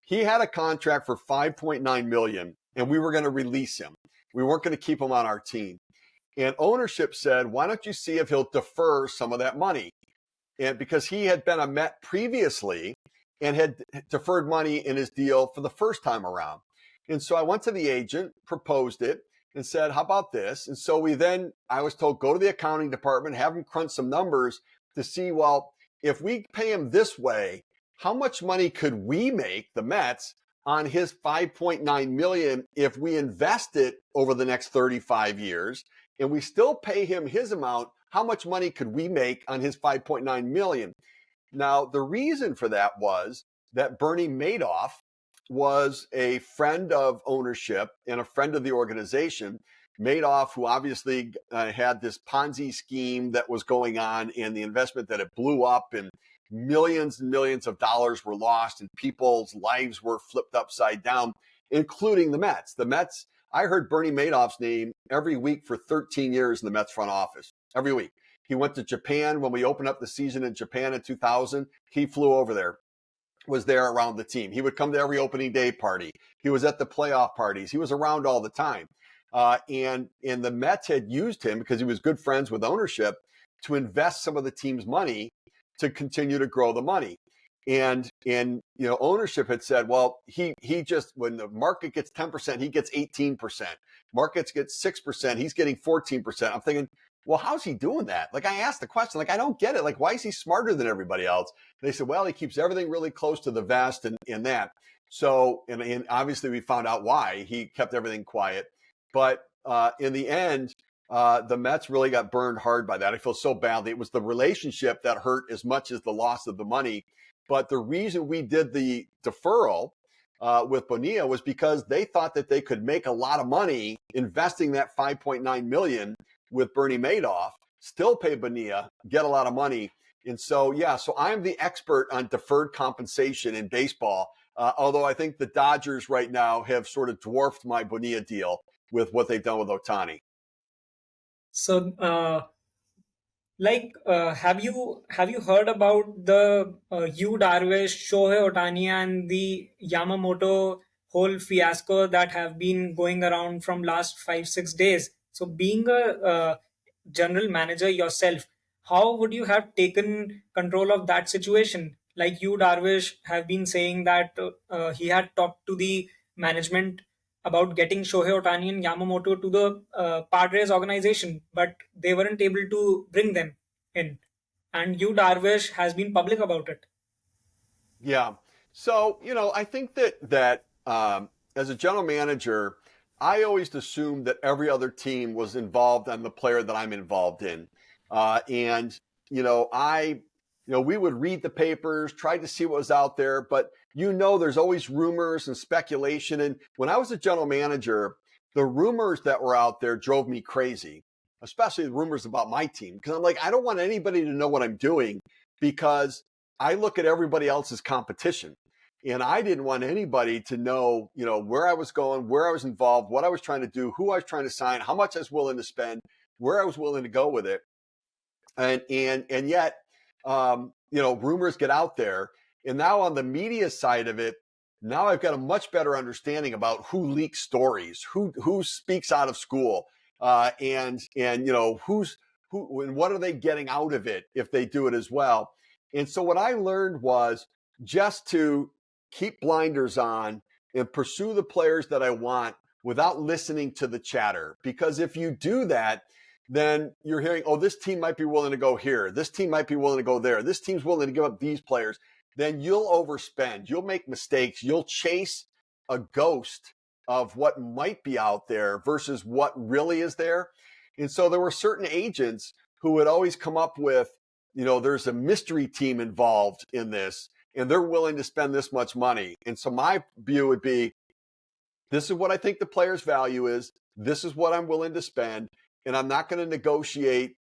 he had a contract for 5.9 million, and we were going to release him. We weren't going to keep him on our team. And ownership said, why don't you see if he'll defer some of that money? And because he had been a Met previously and had deferred money in his deal for the first time around. And so I went to the agent, proposed it, and said, how about this? And so I was told, go to the accounting department, have them crunch some numbers to see, well, if we pay him this way, how much money could we make, the Mets, on his 5.9 million if we invest it over the next 35 years and we still pay him his amount? How much money could we make on his 5.9 million? Now, the reason for that was that Bernie Madoff was a friend of ownership and a friend of the organization. Madoff, who obviously had this Ponzi scheme that was going on and the investment that it blew up and millions and millions of dollars were lost and people's lives were flipped upside down, including the Mets. The Mets, I heard Bernie Madoff's name every week for 13 years in the Mets front office, every week. He went to Japan when we opened up the season in Japan in 2000. He flew over there, was there around the team. He would come to every opening day party. He was at the playoff parties. He was around all the time. And the Mets had used him because he was good friends with ownership to invest some of the team's money to continue to grow the money. And ownership had said, well, he just, when the market gets 10%, he gets 18%. Markets get 6%, he's getting 14%. I'm thinking, well, how's he doing that? Like, I asked the question, like, I don't get it. Like, why is he smarter than everybody else? And they said, well, he keeps everything really close to the vest and that. So, and obviously we found out why he kept everything quiet. But in the end, the Mets really got burned hard by that. I feel so badly. It was the relationship that hurt as much as the loss of the money. But the reason we did the deferral with Bonilla was because they thought that they could make a lot of money investing that 5.9 million with Bernie Madoff, still pay Bonilla, get a lot of money. And so, so I'm the expert on deferred compensation in baseball. Although I think the Dodgers right now have sort of dwarfed my Bonilla deal with what they've done with Ohtani. So, have you heard about the Yu Darvish, Shohei Ohtani, and the Yamamoto whole fiasco that have been going around from last 5-6 days? So, being a general manager yourself, how would you have taken control of that situation? Like you, Darvish, have been saying that he had talked to the management about getting Shohei Ohtani and Yamamoto to the Padres organization, but they weren't able to bring them in. And you, Darvish, has been public about it. Yeah. So, I think that as a general manager, I always assumed that every other team was involved on the player that I'm involved in. And, I we would read the papers, try to see what was out there, but there's always rumors and speculation. And when I was a general manager, the rumors that were out there drove me crazy, especially the rumors about my team. Because I'm like, I don't want anybody to know what I'm doing because I look at everybody else's competition. And I didn't want anybody to know, where I was going, where I was involved, what I was trying to do, who I was trying to sign, how much I was willing to spend, where I was willing to go with it. And yet, rumors get out there. And now on the media side of it, now I've got a much better understanding about who leaks stories, who speaks out of school, and who and what are they getting out of it if they do it as well. And so what I learned was just to keep blinders on and pursue the players that I want without listening to the chatter. Because if you do that, then you're hearing, oh, this team might be willing to go here. This team might be willing to go there. This team's willing to give up these players. Then you'll overspend. You'll make mistakes. You'll chase a ghost of what might be out there versus what really is there. And so there were certain agents who would always come up with, there's a mystery team involved in this, and they're willing to spend this much money. And so my view would be, this is what I think the player's value is. This is what I'm willing to spend. And I'm not going to negotiate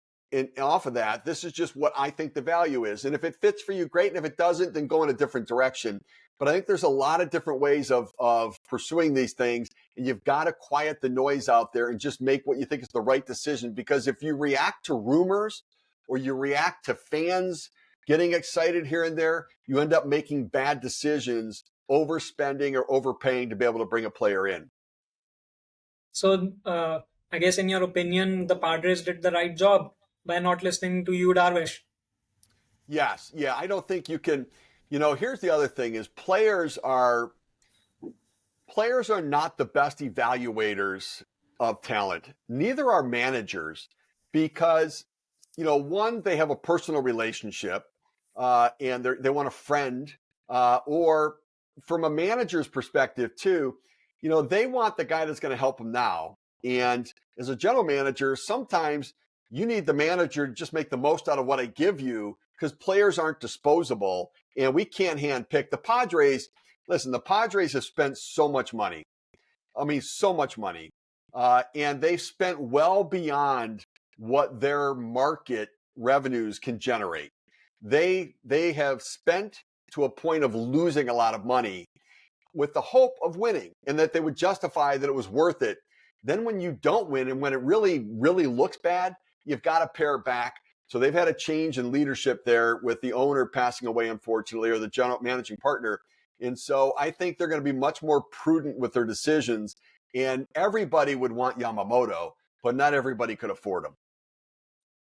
off of that. This is just what I think the value is. And if it fits for you, great. And if it doesn't, then go in a different direction. But I think there's a lot of different ways of pursuing these things. And you've got to quiet the noise out there and just make what you think is the right decision. Because if you react to rumors or you react to fans getting excited here and there, you end up making bad decisions, overspending or overpaying to be able to bring a player in. So, I guess in your opinion, the Padres did the right job by not listening to you, Darvish. Yes. Yeah. I don't think you can, here's the other thing is players are not the best evaluators of talent. Neither are managers because, one, they have a personal relationship and they want a friend or from a manager's perspective too, they want the guy that's going to help them now. And as a general manager, sometimes you need the manager to just make the most out of what I give you because players aren't disposable and we can't handpick. The Padres have spent so much money. I mean, so much money. And they've spent well beyond what their market revenues can generate. They have spent to a point of losing a lot of money with the hope of winning and that they would justify that it was worth it. Then when you don't win and when it really, really looks bad, you've got to pare back. So they've had a change in leadership there with the owner passing away, unfortunately, or the general managing partner. And so I think they're going to be much more prudent with their decisions. And everybody would want Yamamoto, but not everybody could afford him.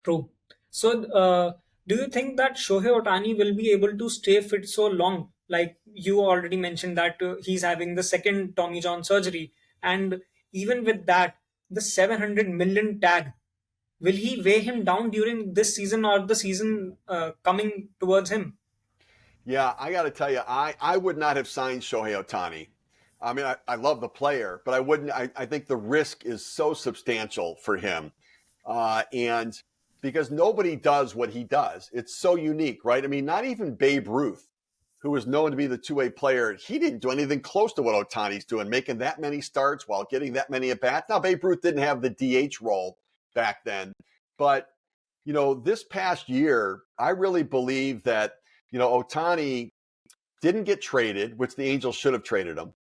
True. So, do you think that Shohei Ohtani will be able to stay fit so long? Like you already mentioned that he's having the second Tommy John surgery, and even with that, the 700 million tag, will he weigh him down during this season or the season coming towards him? Yeah, I got to tell you, I would not have signed Shohei Ohtani. I mean, I love the player, but I wouldn't. I think the risk is so substantial for him. And because nobody does what he does, it's so unique, right? I mean, not even Babe Ruth, who was known to be the two-way player, he didn't do anything close to what Ohtani's doing, making that many starts while getting that many at bats. Now, Babe Ruth didn't have the DH role back then, but this past year, I really believe that Ohtani didn't get traded, which the Angels should have traded him.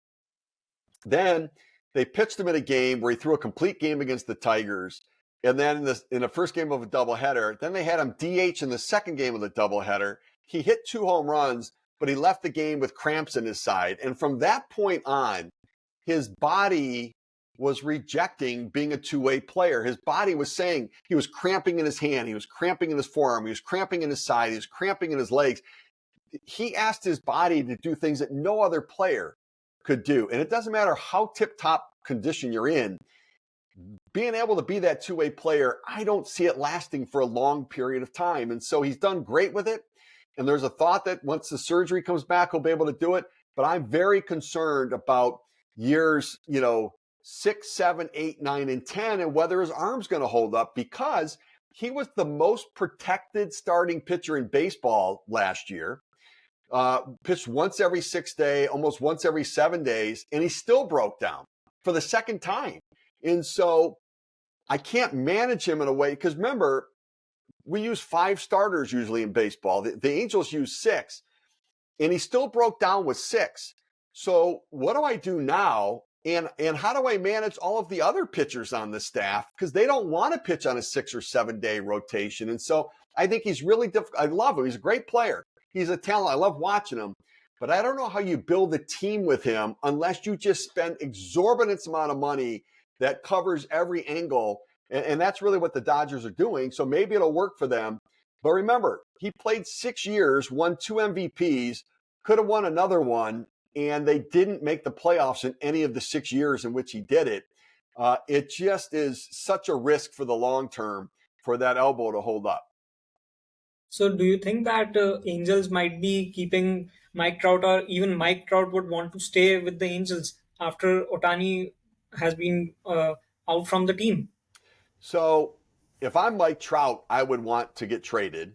Then they pitched him in a game where he threw a complete game against the Tigers. And then in the first game of a doubleheader, then they had him DH in the second game of the doubleheader. He hit 2 home runs, but he left the game with cramps in his side. And from that point on, his body was rejecting being a two-way player. His body was saying he was cramping in his hand, he was cramping in his forearm, he was cramping in his side, he was cramping in his legs. He asked his body to do things that no other player could do. And it doesn't matter how tip-top condition you're in, being able to be that two-way player, I don't see it lasting for a long period of time. And so he's done great with it. And there's a thought that once the surgery comes back, he'll be able to do it. But I'm very concerned about years, 6, 7, 8, 9, and 10, and whether his arm's going to hold up because he was the most protected starting pitcher in baseball last year. Pitched once every 6 days, almost once every 7 days, and he still broke down for the second time. And so I can't manage him in a way, because remember, we use 5 starters usually in baseball. The Angels use 6, and he still broke down with 6. So what do I do now? And how do I manage all of the other pitchers on the staff? Because they don't want to pitch on a 6 or 7 day rotation. And so I think he's really difficult. I love him. He's a great player. He's a talent. I love watching him. But I don't know how you build a team with him unless you just spend exorbitant amount of money that covers every angle. And that's really what the Dodgers are doing. So maybe it'll work for them. But remember, he played 6 years, won 2 MVPs, could have won another one, and they didn't make the playoffs in any of the 6 years in which he did it. It just is such a risk for the long term for that elbow to hold up. So, do you think that Angels might be keeping Mike Trout, or even Mike Trout would want to stay with the Angels after Otani has been out from the team? So if I'm Mike Trout, I would want to get traded.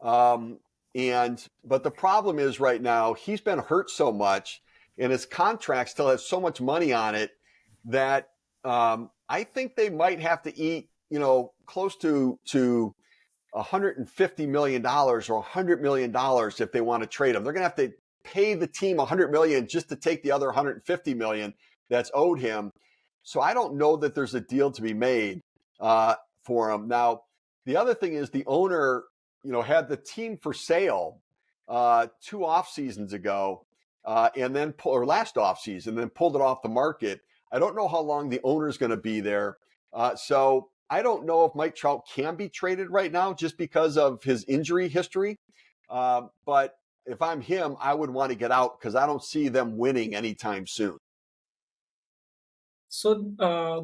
Um, but the problem is right now he's been hurt so much, and his contract still has so much money on it that I think they might have to eat, close to $150 million or $100 million if they want to trade him. They're going to have to pay the team $100 million just to take the other $150 million that's owed him. So I don't know that there's a deal to be made for him. Now, the other thing is the owner, had the team for sale 2 off seasons ago, and then last off season, then pulled it off the market. I don't know how long the owner is going to be there. So I don't know if Mike Trout can be traded right now just because of his injury history. But if I'm him, I would want to get out because I don't see them winning anytime soon. So,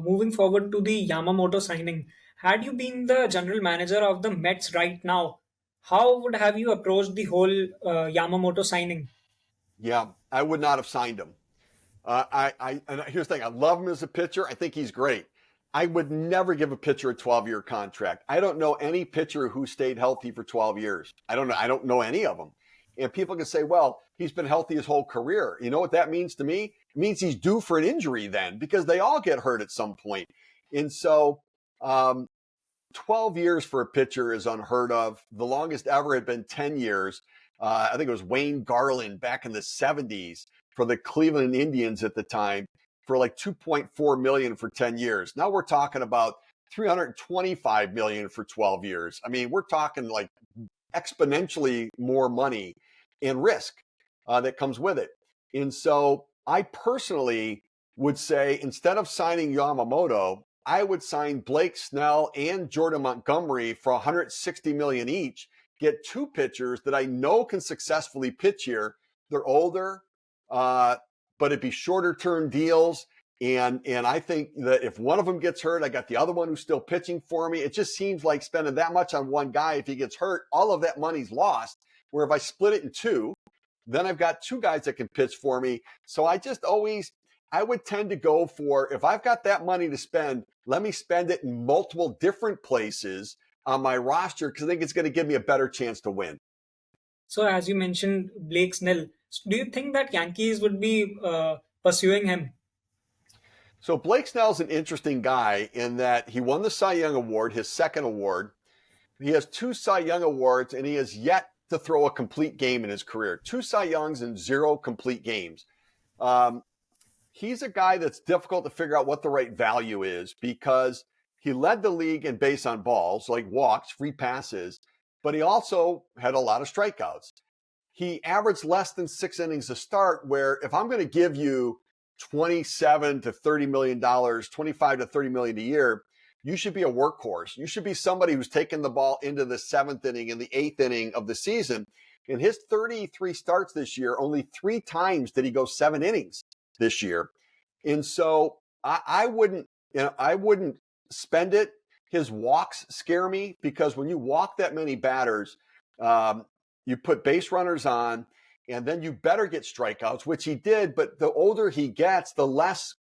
moving forward to the Yamamoto signing, had you been the general manager of the Mets right now, how would have you approached the whole Yamamoto signing? Yeah, I would not have signed him. And here's the thing: I love him as a pitcher. I think he's great. I would never give a pitcher a 12-year contract. I don't know any pitcher who stayed healthy for 12 years. I don't know. I don't know any of them. And people can say, well, he's been healthy his whole career. You know what that means to me? It means he's due for an injury then, because they all get hurt at some point. And so 12 years for a pitcher is unheard of. The longest ever had been 10 years. I think it was Wayne Garland back in the 70s for the Cleveland Indians at the time for like 2.4 million for 10 years. Now we're talking about 325 million for 12 years. I mean, we're talking like exponentially more money and risk that comes with it. And so I personally would say, instead of signing Yamamoto, I would sign Blake Snell and Jordan Montgomery for 160 million each. Get 2 pitchers that I know can successfully pitch here. They're older, but it'd be shorter term deals. And I think that if one of them gets hurt, I got the other one who's still pitching for me. It just seems like spending that much on one guy. If he gets hurt, all of that money's lost. Where if I split it in 2, then I've got 2 guys that can pitch for me. So I would tend to go for, if I've got that money to spend, let me spend it in multiple different places on my roster, because I think it's going to give me a better chance to win. So, as you mentioned, Blake Snell, do you think that Yankees would be pursuing him? So Blake Snell's an interesting guy in that he won the Cy Young Award, his second award. He has 2 Cy Young Awards, and he has yet to throw a complete game in his career. 2 Cy Youngs and 0 complete games. He's a guy that's difficult to figure out what the right value is, because he led the league in base on balls, like walks, free passes, but he also had a lot of strikeouts. He averaged less than 6 innings a start, where if I'm going to give you 27 to $30 million, 25 to 30 million a year, you should be a workhorse. You should be somebody who's taking the ball into the 7th inning and the 8th inning of the season. In his 33 starts this year, only 3 times did he go 7 innings this year. And so I wouldn't spend it. His walks scare me, because when you walk that many batters, you put base runners on, and then you better get strikeouts, which he did. But the older he gets, the less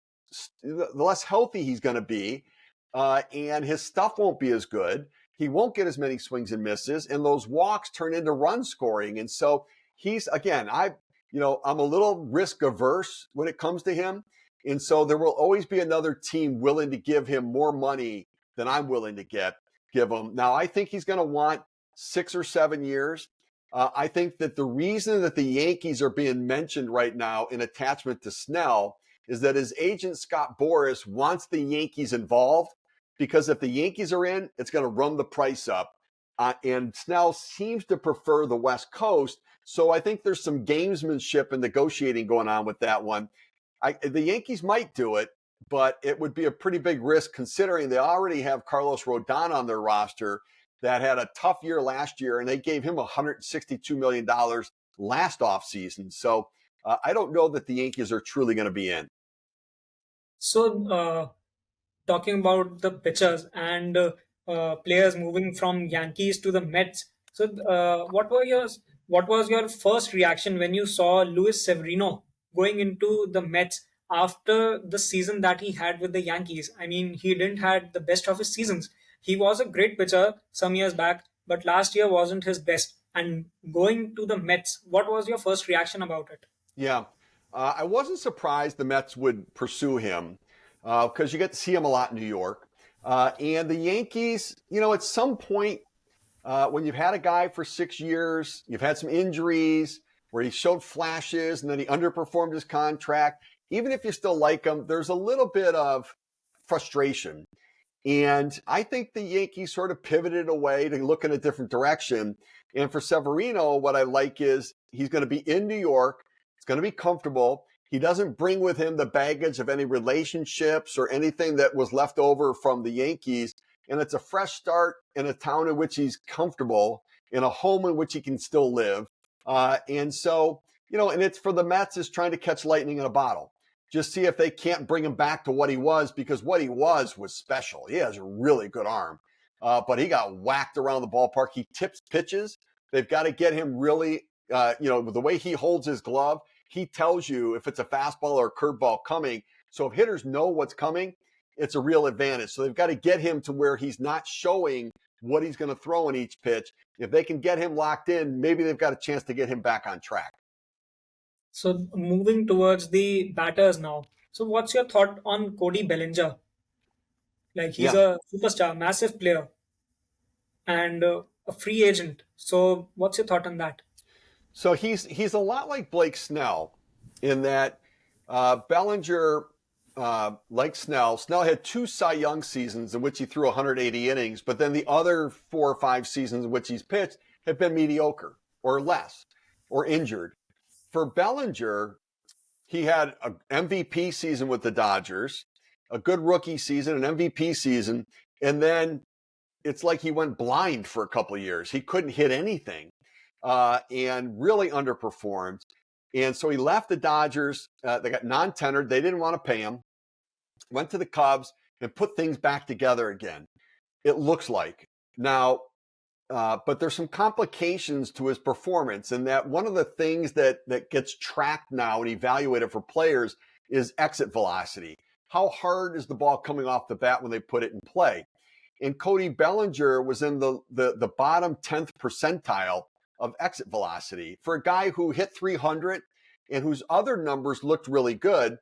healthy he's going to be, and his stuff won't be as good. he won't get as many swings and misses, and those walks turn into run scoring. And so he's, again, I'm a little risk averse when it comes to him. And so there will always be another team willing to give him more money than I'm willing to give him. Now, I think he's going to want 6 or 7 years. I think that the reason that the Yankees are being mentioned right now in attachment to Snell is that his agent, Scott Boras, wants the Yankees involved, because if the Yankees are in, it's going to run the price up. And Snell seems to prefer the West Coast. So I think there's some gamesmanship and negotiating going on with that one. The Yankees might do it, but it would be a pretty big risk considering they already have Carlos Rodon on their roster that had a tough year last year, and they gave him $162 million last offseason. So I don't know that the Yankees are truly going to be in. So, talking about the pitchers and players moving from Yankees to the Mets. So, what was your first reaction when you saw Luis Severino going into the Mets after the season that he had with the Yankees? I mean, he didn't had the best of his seasons. He was a great pitcher some years back, but last year wasn't his best. And going to the Mets, what was your first reaction about it? Yeah. I wasn't surprised the Mets would pursue him because you get to see him a lot in New York. And the Yankees, at some point, when you've had a guy for 6 years, you've had some injuries where he showed flashes and then he underperformed his contract. Even if you still like him, there's a little bit of frustration. And I think the Yankees sort of pivoted away to look in a different direction. And for Severino, what I like is he's going to be in New York. It's going to be comfortable. He doesn't bring with him the baggage of any relationships or anything that was left over from the Yankees. And it's a fresh start in a town in which he's comfortable, in a home in which he can still live. And so, and it's for the Mets is trying to catch lightning in a bottle. Just see if they can't bring him back to what he was, because what he was special. He has a really good arm, but he got whacked around the ballpark. He tips pitches. They've got to get him really, the way he holds his glove, he tells you if it's a fastball or a curveball coming. So if hitters know what's coming, it's a real advantage. So they've got to get him to where he's not showing what he's going to throw in each pitch. If they can get him locked in, maybe they've got a chance to get him back on track. So moving towards the batters now. So what's your thought on Cody Bellinger? Like he's Yeah. a superstar, massive player, and a free agent. So what's your thought on that? So he's a lot like Blake Snell in that Bellinger, like Snell had 2 Cy Young seasons in which he threw 180 innings, but then the other 4 or 5 seasons in which he's pitched have been mediocre or less or injured. For Bellinger, he had an MVP season with the Dodgers, a good rookie season, an MVP season, and then it's like he went blind for a couple of years. He couldn't hit anything and really underperformed. And so he left the Dodgers. They got non-tendered. They didn't want to pay him. Went to the Cubs and put things back together again. It looks like. Now, but there's some complications to his performance, and that one of the things that gets tracked now and evaluated for players is exit velocity. How hard is the ball coming off the bat when they put it in play? And Cody Bellinger was in the bottom 10th percentile of exit velocity. For a guy who hit 300 and whose other numbers looked really good,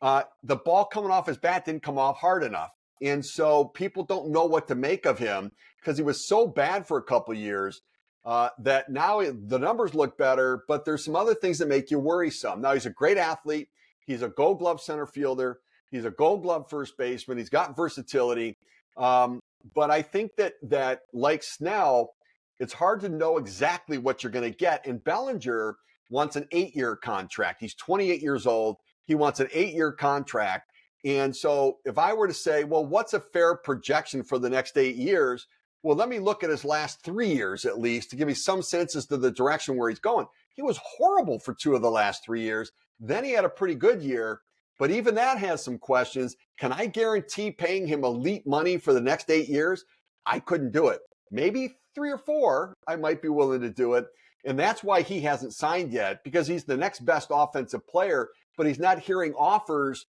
the ball coming off his bat didn't come off hard enough. And so people don't know what to make of him because he was so bad for a couple of years that now the numbers look better, but there's some other things that make you worrisome. Now, he's a great athlete. He's a Gold Glove center fielder. He's a Gold Glove first baseman. He's got versatility. But I think that like Snell, it's hard to know exactly what you're going to get. And Bellinger wants an 8-year contract. He's 28 years old. He wants an 8-year contract. And so if I were to say, well, what's a fair projection for the next 8 years? Well, let me look at his last 3 years at least to give me some sense as to the direction where he's going. He was horrible for 2 of the last 3 years. Then he had a pretty good year, but even that has some questions. Can I guarantee paying him elite money for the next 8 years? I couldn't do it. Maybe 3 or 4, I might be willing to do it. And that's why he hasn't signed yet, because he's the next best offensive player, but he's not hearing offers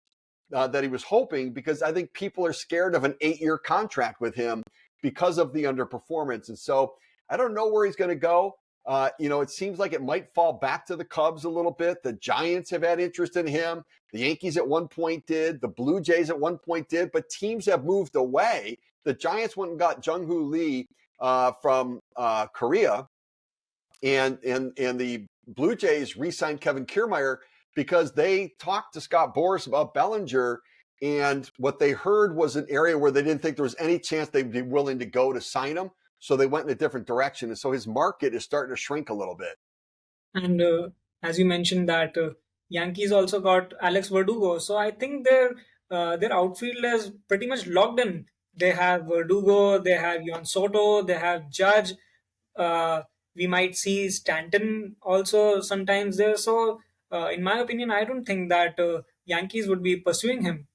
that he was hoping, because I think people are scared of an 8-year contract with him. because of the underperformance. And so I don't know where he's going to go. It seems like it might fall back to the Cubs a little bit. The Giants have had interest in him. The Yankees at one point did. The Blue Jays at one point did. But teams have moved away. The Giants went and got Jung-Hoo Lee from Korea, and the Blue Jays re-signed Kevin Kiermaier because they talked to Scott Boras about Bellinger, and what they heard was an area where they didn't think there was any chance they'd be willing to go to sign him. So they went in a different direction. And so his market is starting to shrink a little bit. And as you mentioned that Yankees also got Alex Verdugo, so I think their outfield is pretty much locked in. They have Verdugo, they have Juan Soto, they have Judge. Uh, we might see Stanton also sometimes there. So, in my opinion, I don't think that Yankees would be pursuing him.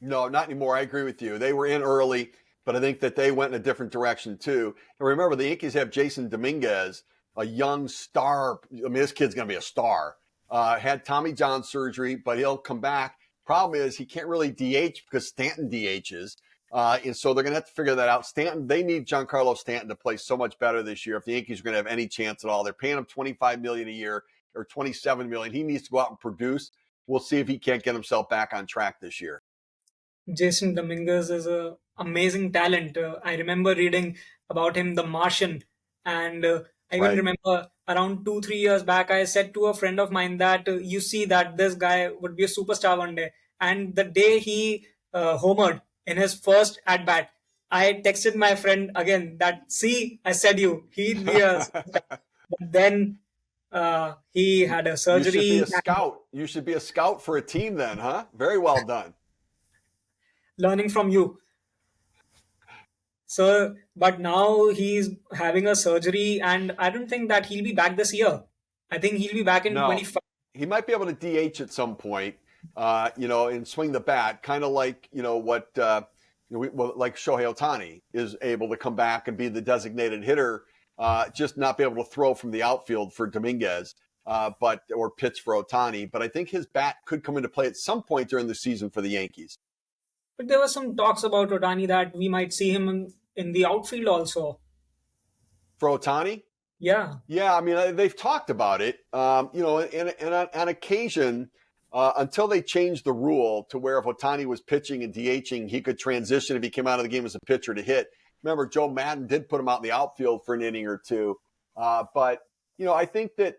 No, not anymore. I agree with you. They were in early, but I think that they went in a different direction too. And remember, the Yankees have Jason Dominguez, a young star. I mean, this kid's going to be a star. Had Tommy John surgery, but he'll come back. Problem is, he can't really DH because Stanton DHs. And so they're going to have to figure that out. Stanton, they need Giancarlo Stanton to play so much better this year if the Yankees are going to have any chance at all. They're paying him $25 million a year or $27 million. He needs to go out and produce. We'll see if he can't get himself back on track this year. Jason Dominguez is a amazing talent. I remember reading about him, The Martian, and I even Right. remember around 2 3 years back, I said to a friend of mine that you see that this guy would be a superstar one day. And the day he homered in his first at bat, I texted my friend again that see, I said he'd be a superstar. But then he had a You should be surgery a and scout. You should be a scout for a team then, huh? Very well done. learning from you. So, but now he's having a surgery, and I don't think that he'll be back this year. I think he'll be back in No, 25. he might be able to DH at some point, and swing the bat, kind of like what like Shohei Ohtani is able to come back and be the designated hitter, just not be able to throw from the outfield for Dominguez, but or pitch for Ohtani. But I think his bat could come into play at some point during the season for the Yankees. But there were some talks about Otani that we might see him in the outfield also. For Ohtani, Yeah. yeah, I mean, they've talked about it. And on occasion, until they changed the rule to where if Ohtani was pitching and DHing, he could transition if he came out of the game as a pitcher to hit. Remember, Joe Madden did put him out in the outfield for an inning or two. But I think that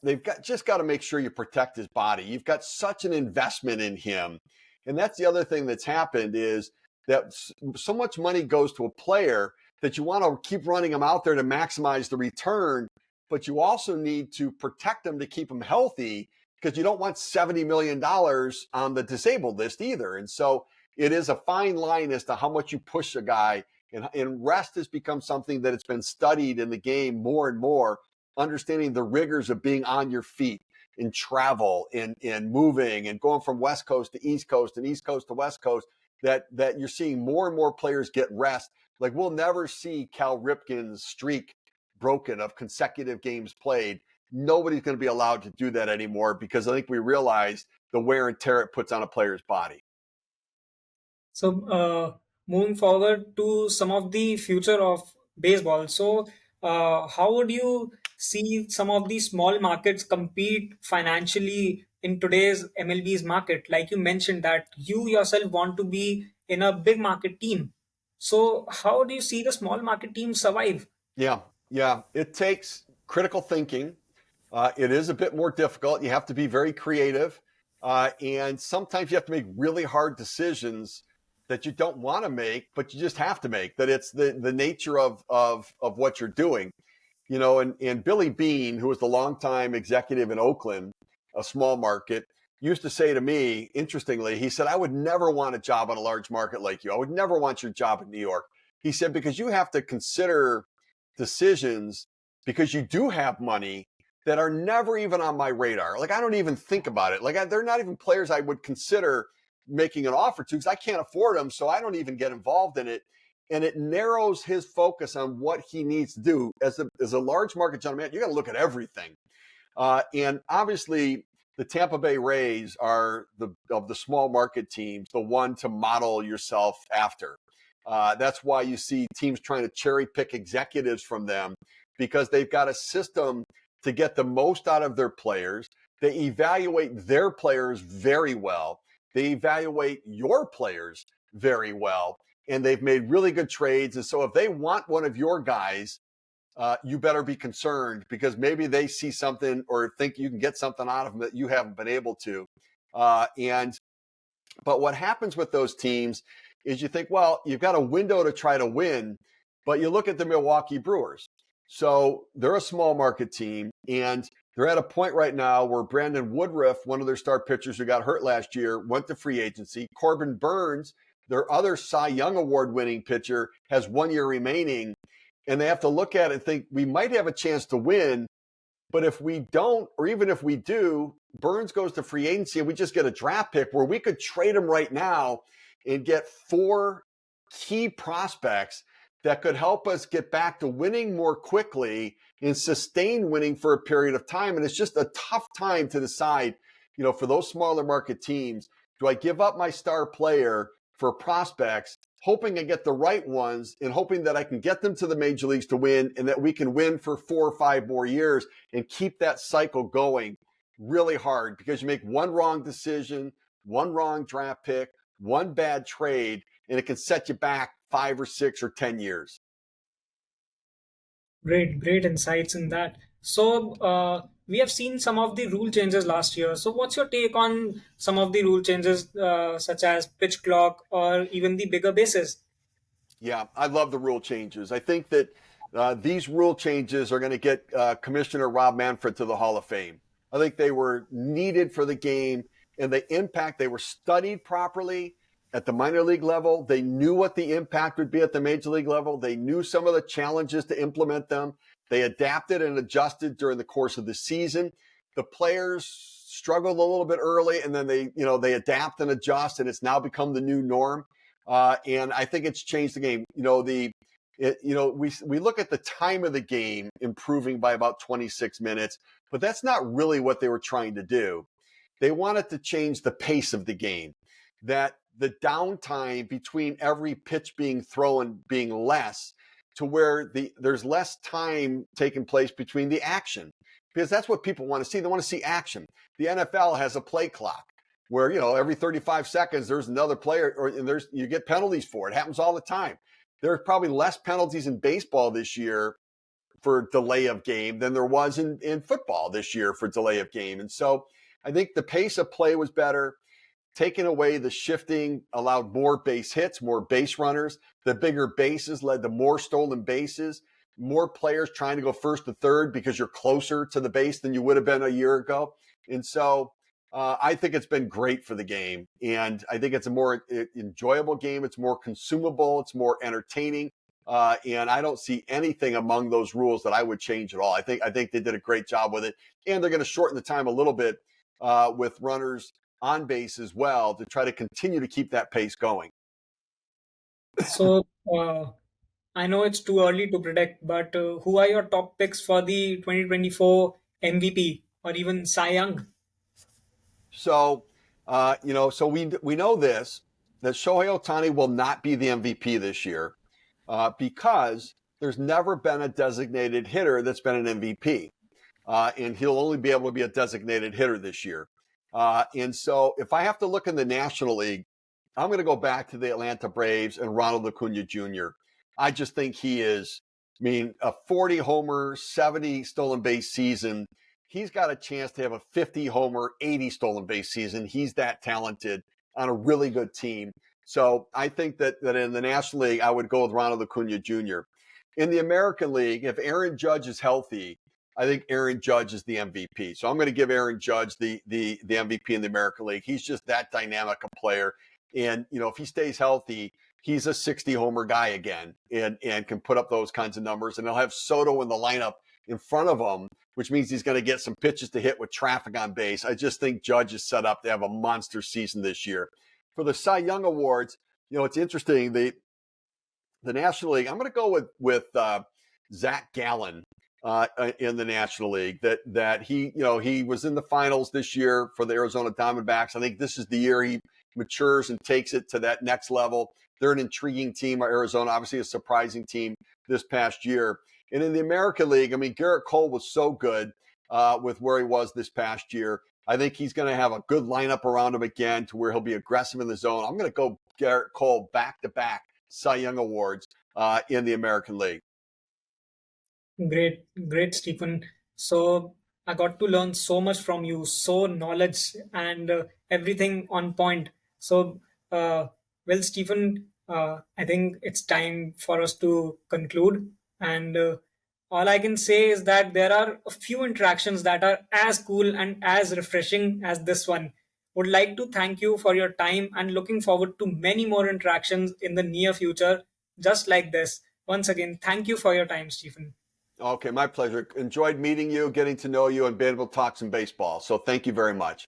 they've got to make sure you protect his body. You've got such an investment in him, and that's the other thing that's happened is that so much money goes to a player that you want to keep running them out there to maximize the return, but you also need to protect them to keep them healthy because you don't want $70 million on the disabled list either. And so it is a fine line as to how much you push a guy. And rest has become something that it's been studied in the game more and more, understanding the rigors of being on your feet in travel and moving and going from West Coast to East Coast and East Coast to West Coast, that you're seeing more and more players get rest. Like we'll never see Cal Ripken's streak broken of consecutive games played. Nobody's going to be allowed to do that anymore because I think we realized the wear and tear it puts on a player's body. So, moving forward to some of the future of baseball. So, how would you see some of these small markets compete financially in today's MLB's market? Like you mentioned that you yourself want to be in a big market team. So, how do you see the small market teams survive? Yeah, yeah. It takes critical thinking. It is a bit more difficult. You have to be very creative. And sometimes you have to make really hard decisions that you don't want to make, but you just have to make. That it's the nature of what you're doing. And Billy Bean, who was the longtime executive in Oakland, a small market, used to say to me, interestingly, he said, I would never want a job on a large market like you. I would never want your job in New York. He said, because you have to consider decisions because you do have money that are never even on my radar. Like I don't even think about it. Like they're not even players I would consider making an offer to because I can't afford them. So I don't even get involved in it. And it narrows his focus on what he needs to do. As a large market general manager, you got to look at everything. And obviously, the Tampa Bay Rays are of the small market teams, the one to model yourself after. That's why you see teams trying to cherry pick executives from them, because they've got a system to get the most out of their players. They evaluate their players very well. They evaluate your players very well. And they've made really good trades. And so if they want one of your guys, you better be concerned, because maybe they see something or think you can get something out of them that you haven't been able to. But what happens with those teams is you think, well, you've got a window to try to win, but you look at the Milwaukee Brewers. So they're a small market team, and they're at a point right now where Brandon Woodruff, one of their star pitchers who got hurt last year, went to free agency. Corbin Burns, their other Cy Young Award winning pitcher, has 1 year remaining. And they have to look at it and think, we might have a chance to win, but if we don't, or even if we do, Burns goes to free agency and we just get a draft pick where we could trade him right now and get 4 key prospects that could help us get back to winning more quickly and sustain winning for a period of time. And it's just a tough time to decide, for those smaller market teams, do I give up my star player for prospects, hoping I get the right ones and hoping that I can get them to the major leagues to win, and that we can win for 4 or 5 more years and keep that cycle going? Really hard, because you make one wrong decision, one wrong draft pick, one bad trade, and it can set you back 5 or 6 or 10 years. Great insights in that. So, we have seen some of the rule changes last year. So, what's your take on some of the rule changes, such as pitch clock or even the bigger bases? Yeah, I love the rule changes. I think that these rule changes are going to get Commissioner Rob Manfred to the Hall of Fame. I think they were needed for the game, and the impact, they were studied properly at the minor league level. They knew what the impact would be at the major league level. They knew some of the challenges to implement them. They adapted and adjusted during the course of the season. The players struggled a little bit early, and then they adapt and adjust, and it's now become the new norm. And I think it's changed the game. We look at the time of the game improving by about 26 minutes, but that's not really what they were trying to do. They wanted to change the pace of the game, that the downtime between every pitch being thrown being less, to where there's less time taking place between the action, because that's what people want to see. They want to see action. The NFL has a play clock where, every 35 seconds there's another player, you get penalties for it. It happens all the time. There are probably less penalties in baseball this year for delay of game than there was in football this year for delay of game. And so I think the pace of play was better. Taking away the shifting allowed more base hits, more base runners. The bigger bases led to more stolen bases, more players trying to go first to third because you're closer to the base than you would have been a year ago. And so I think it's been great for the game. And I think it's a more enjoyable game. It's more consumable. It's more entertaining. And I don't see anything among those rules that I would change at all. I think they did a great job with it. And they're going to shorten the time a little bit with runners on base as well, to try to continue to keep that pace going. So, I know it's too early to predict, but who are your top picks for the 2024 MVP or even Cy Young? So, so we know this, that Shohei Ohtani will not be the MVP this year because there's never been a designated hitter that's been an MVP. And he'll only be able to be a designated hitter this year. And so if I have to look in the National League, I'm going to go back to the Atlanta Braves and Ronald Acuna Jr. I just think he is, a 40 homer, 70 stolen base season. He's got a chance to have a 50 homer, 80 stolen base season. He's that talented on a really good team. So I think that in the National League, I would go with Ronald Acuna Jr. In the American League, if Aaron Judge is healthy, I think Aaron Judge is the MVP. So I'm going to give Aaron Judge the MVP in the American League. He's just that dynamic a player. And, if he stays healthy, he's a 60 homer guy again and can put up those kinds of numbers. And he'll have Soto in the lineup in front of him, which means he's going to get some pitches to hit with traffic on base. I just think Judge is set up to have a monster season this year. For the Cy Young Awards, it's interesting. The National League, I'm going to go with Zach Gallen. In the National League, that he was in the finals this year for the Arizona Diamondbacks. I think this is the year he matures and takes it to that next level. they're an intriguing team. Arizona, obviously, a surprising team this past year. And in the American League, I mean, Garrett Cole was so good with where he was this past year. I think he's going to have a good lineup around him again to where he'll be aggressive in the zone. I'm going to go Garrett Cole back to back Cy Young awards in the American League. Great, great, Stephen. So I got to learn so much from you, so knowledge and everything on point. So, well, Stephen, I think it's time for us to conclude. And all I can say is that there are a few interactions that are as cool and as refreshing as this one. Would like to thank you for your time and looking forward to many more interactions in the near future, just like this. Once again, thank you for your time, Stephen. Okay, my pleasure. Enjoyed meeting you, getting to know you, and being able to talk some baseball. So thank you very much.